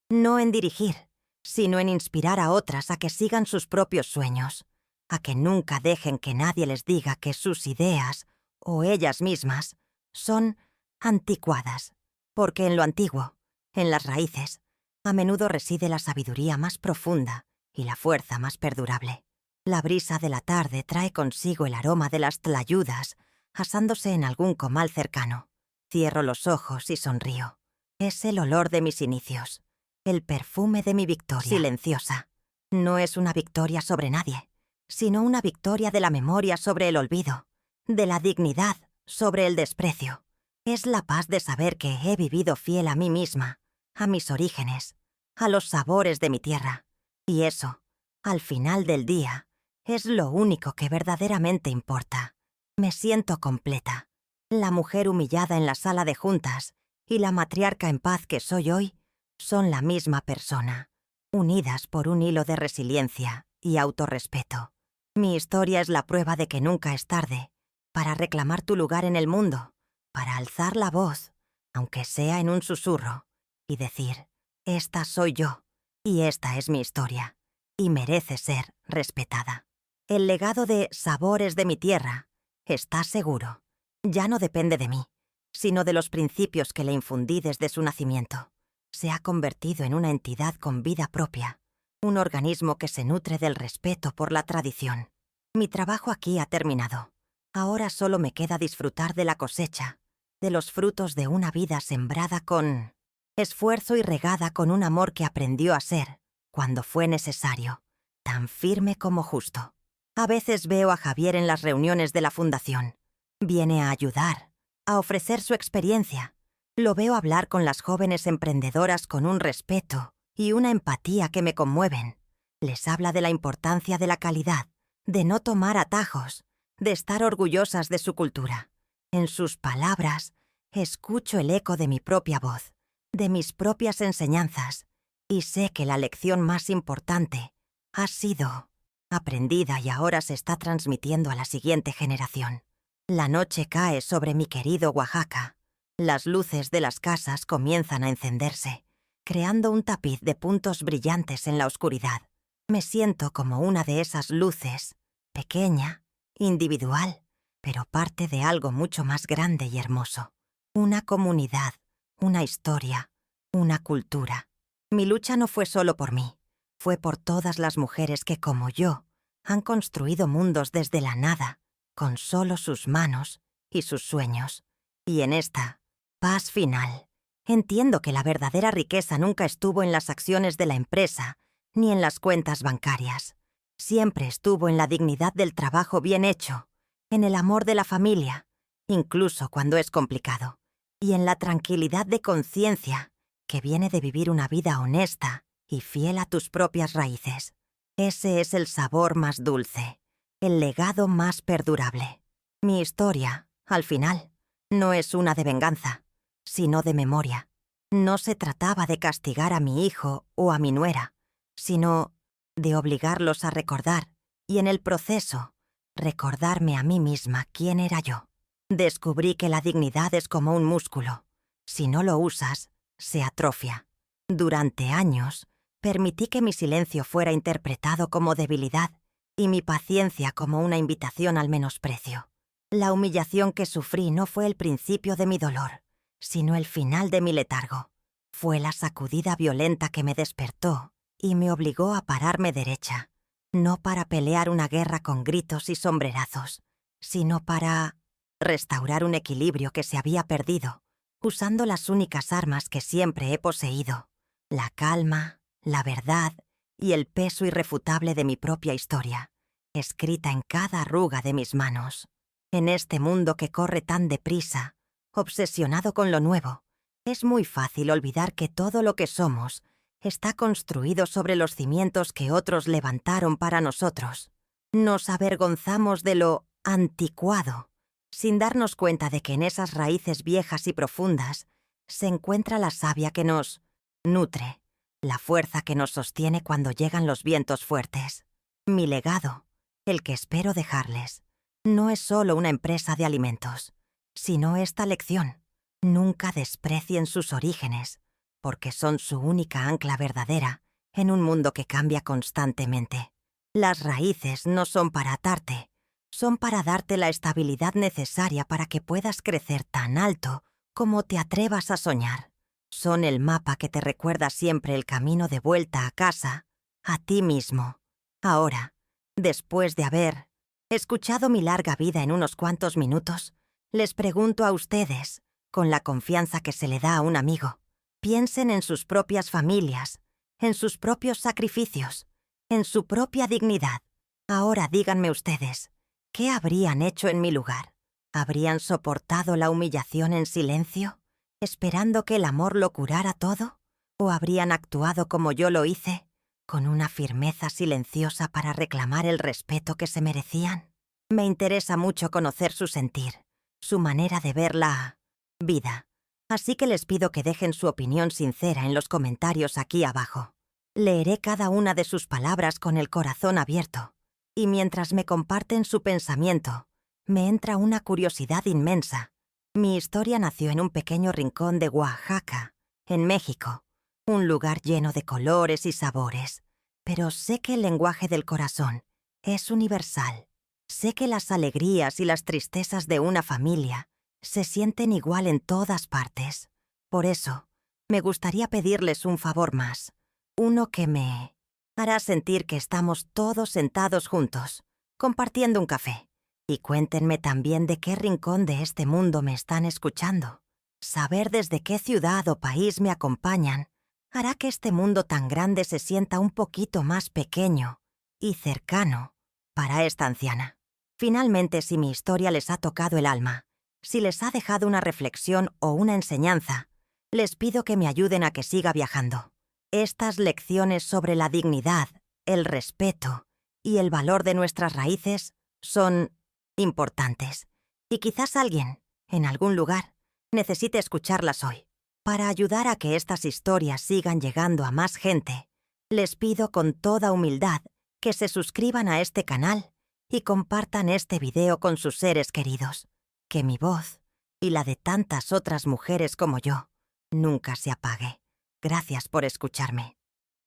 no en dirigir, sino en inspirar a otras a que sigan sus propios sueños, a que nunca dejen que nadie les diga que sus ideas, o ellas mismas, son anticuadas, porque en lo antiguo, en las raíces, a menudo reside la sabiduría más profunda y la fuerza más perdurable. La brisa de la tarde trae consigo el aroma de las tlayudas, asándose en algún comal cercano. Cierro los ojos y sonrío. Es el olor de mis inicios, el perfume de mi victoria silenciosa. No es una victoria sobre nadie, sino una victoria de la memoria sobre el olvido, de la dignidad sobre el desprecio. Es la paz de saber que he vivido fiel a mí misma, a mis orígenes, a los sabores de mi tierra. Y eso, al final del día, es lo único que verdaderamente importa. Me siento completa. La mujer humillada en la sala de juntas y la matriarca en paz que soy hoy son la misma persona, unidas por un hilo de resiliencia y autorrespeto. Mi historia es la prueba de que nunca es tarde para reclamar tu lugar en el mundo, para alzar la voz, aunque sea en un susurro, y decir, esta soy yo, y esta es mi historia, y merece ser respetada. El legado de Sabores de mi tierra está seguro. Ya no depende de mí, sino de los principios que le infundí desde su nacimiento. Se ha convertido en una entidad con vida propia, un organismo que se nutre del respeto por la tradición. Mi trabajo aquí ha terminado. Ahora solo me queda disfrutar de la cosecha, de los frutos de una vida sembrada con esfuerzo y regada con un amor que aprendió a ser, cuando fue necesario, tan firme como justo. A veces veo a Javier en las reuniones de la fundación. Viene a ayudar, a ofrecer su experiencia. Lo veo hablar con las jóvenes emprendedoras con un respeto y una empatía que me conmueven. Les habla de la importancia de la calidad, de no tomar atajos, de estar orgullosas de su cultura. En sus palabras, escucho el eco de mi propia voz, de mis propias enseñanzas, y sé que la lección más importante ha sido aprendida y ahora se está transmitiendo a la siguiente generación. La noche cae sobre mi querido Oaxaca. Las luces de las casas comienzan a encenderse, creando un tapiz de puntos brillantes en la oscuridad. Me siento como una de esas luces, pequeña, individual, pero parte de algo mucho más grande y hermoso. Una comunidad, una historia, una cultura. Mi lucha no fue solo por mí, fue por todas las mujeres que, como yo, han construido mundos desde la nada, con solo sus manos y sus sueños. Y en esta paz final, entiendo que la verdadera riqueza nunca estuvo en las acciones de la empresa ni en las cuentas bancarias. Siempre estuvo en la dignidad del trabajo bien hecho, en el amor de la familia, incluso cuando es complicado, y en la tranquilidad de conciencia que viene de vivir una vida honesta y fiel a tus propias raíces. Ese es el sabor más dulce, el legado más perdurable. Mi historia, al final, no es una de venganza, sino de memoria. No se trataba de castigar a mi hijo o a mi nuera, sino de obligarlos a recordar, y en el proceso, recordarme a mí misma quién era yo. Descubrí que la dignidad es como un músculo. Si no lo usas, se atrofia. Durante años, permití que mi silencio fuera interpretado como debilidad y mi paciencia como una invitación al menosprecio. La humillación que sufrí no fue el principio de mi dolor, sino el final de mi letargo. Fue la sacudida violenta que me despertó y me obligó a pararme derecha, no para pelear una guerra con gritos y sombrerazos, sino para restaurar un equilibrio que se había perdido, usando las únicas armas que siempre he poseído, la calma, la verdad y el peso irrefutable de mi propia historia, escrita en cada arruga de mis manos. En este mundo que corre tan deprisa, obsesionado con lo nuevo, es muy fácil olvidar que todo lo que somos está construido sobre los cimientos que otros levantaron para nosotros. Nos avergonzamos de lo anticuado, sin darnos cuenta de que en esas raíces viejas y profundas se encuentra la savia que nos nutre, la fuerza que nos sostiene cuando llegan los vientos fuertes. Mi legado, el que espero dejarles, no es solo una empresa de alimentos, sino esta lección. Nunca desprecien sus orígenes, porque son su única ancla verdadera en un mundo que cambia constantemente. Las raíces no son para atarte, son para darte la estabilidad necesaria para que puedas crecer tan alto como te atrevas a soñar. Son el mapa que te recuerda siempre el camino de vuelta a casa, a ti mismo. Ahora, después de haber escuchado mi larga vida en unos cuantos minutos, les pregunto a ustedes, con la confianza que se le da a un amigo, piensen en sus propias familias, en sus propios sacrificios, en su propia dignidad. Ahora díganme ustedes, ¿qué habrían hecho en mi lugar? ¿Habrían soportado la humillación en silencio, esperando que el amor lo curara todo? ¿O habrían actuado como yo lo hice, con una firmeza silenciosa para reclamar el respeto que se merecían? Me interesa mucho conocer su sentir, su manera de ver la vida. Así que les pido que dejen su opinión sincera en los comentarios aquí abajo. Leeré cada una de sus palabras con el corazón abierto, y mientras me comparten su pensamiento, me entra una curiosidad inmensa. Mi historia nació en un pequeño rincón de Oaxaca, en México, un lugar lleno de colores y sabores. Pero sé que el lenguaje del corazón es universal. Sé que las alegrías y las tristezas de una familia se sienten igual en todas partes. Por eso, me gustaría pedirles un favor más, uno que me hará sentir que estamos todos sentados juntos, compartiendo un café. Y cuéntenme también de qué rincón de este mundo me están escuchando. Saber desde qué ciudad o país me acompañan hará que este mundo tan grande se sienta un poquito más pequeño y cercano para esta anciana. Finalmente, si mi historia les ha tocado el alma, si les ha dejado una reflexión o una enseñanza, les pido que me ayuden a que siga viajando. Estas lecciones sobre la dignidad, el respeto y el valor de nuestras raíces son importantes. Y quizás alguien, en algún lugar, necesite escucharlas hoy. Para ayudar a que estas historias sigan llegando a más gente, les pido con toda humildad que se suscriban a este canal y compartan este video con sus seres queridos. Que mi voz, y la de tantas otras mujeres como yo, nunca se apague. Gracias por escucharme.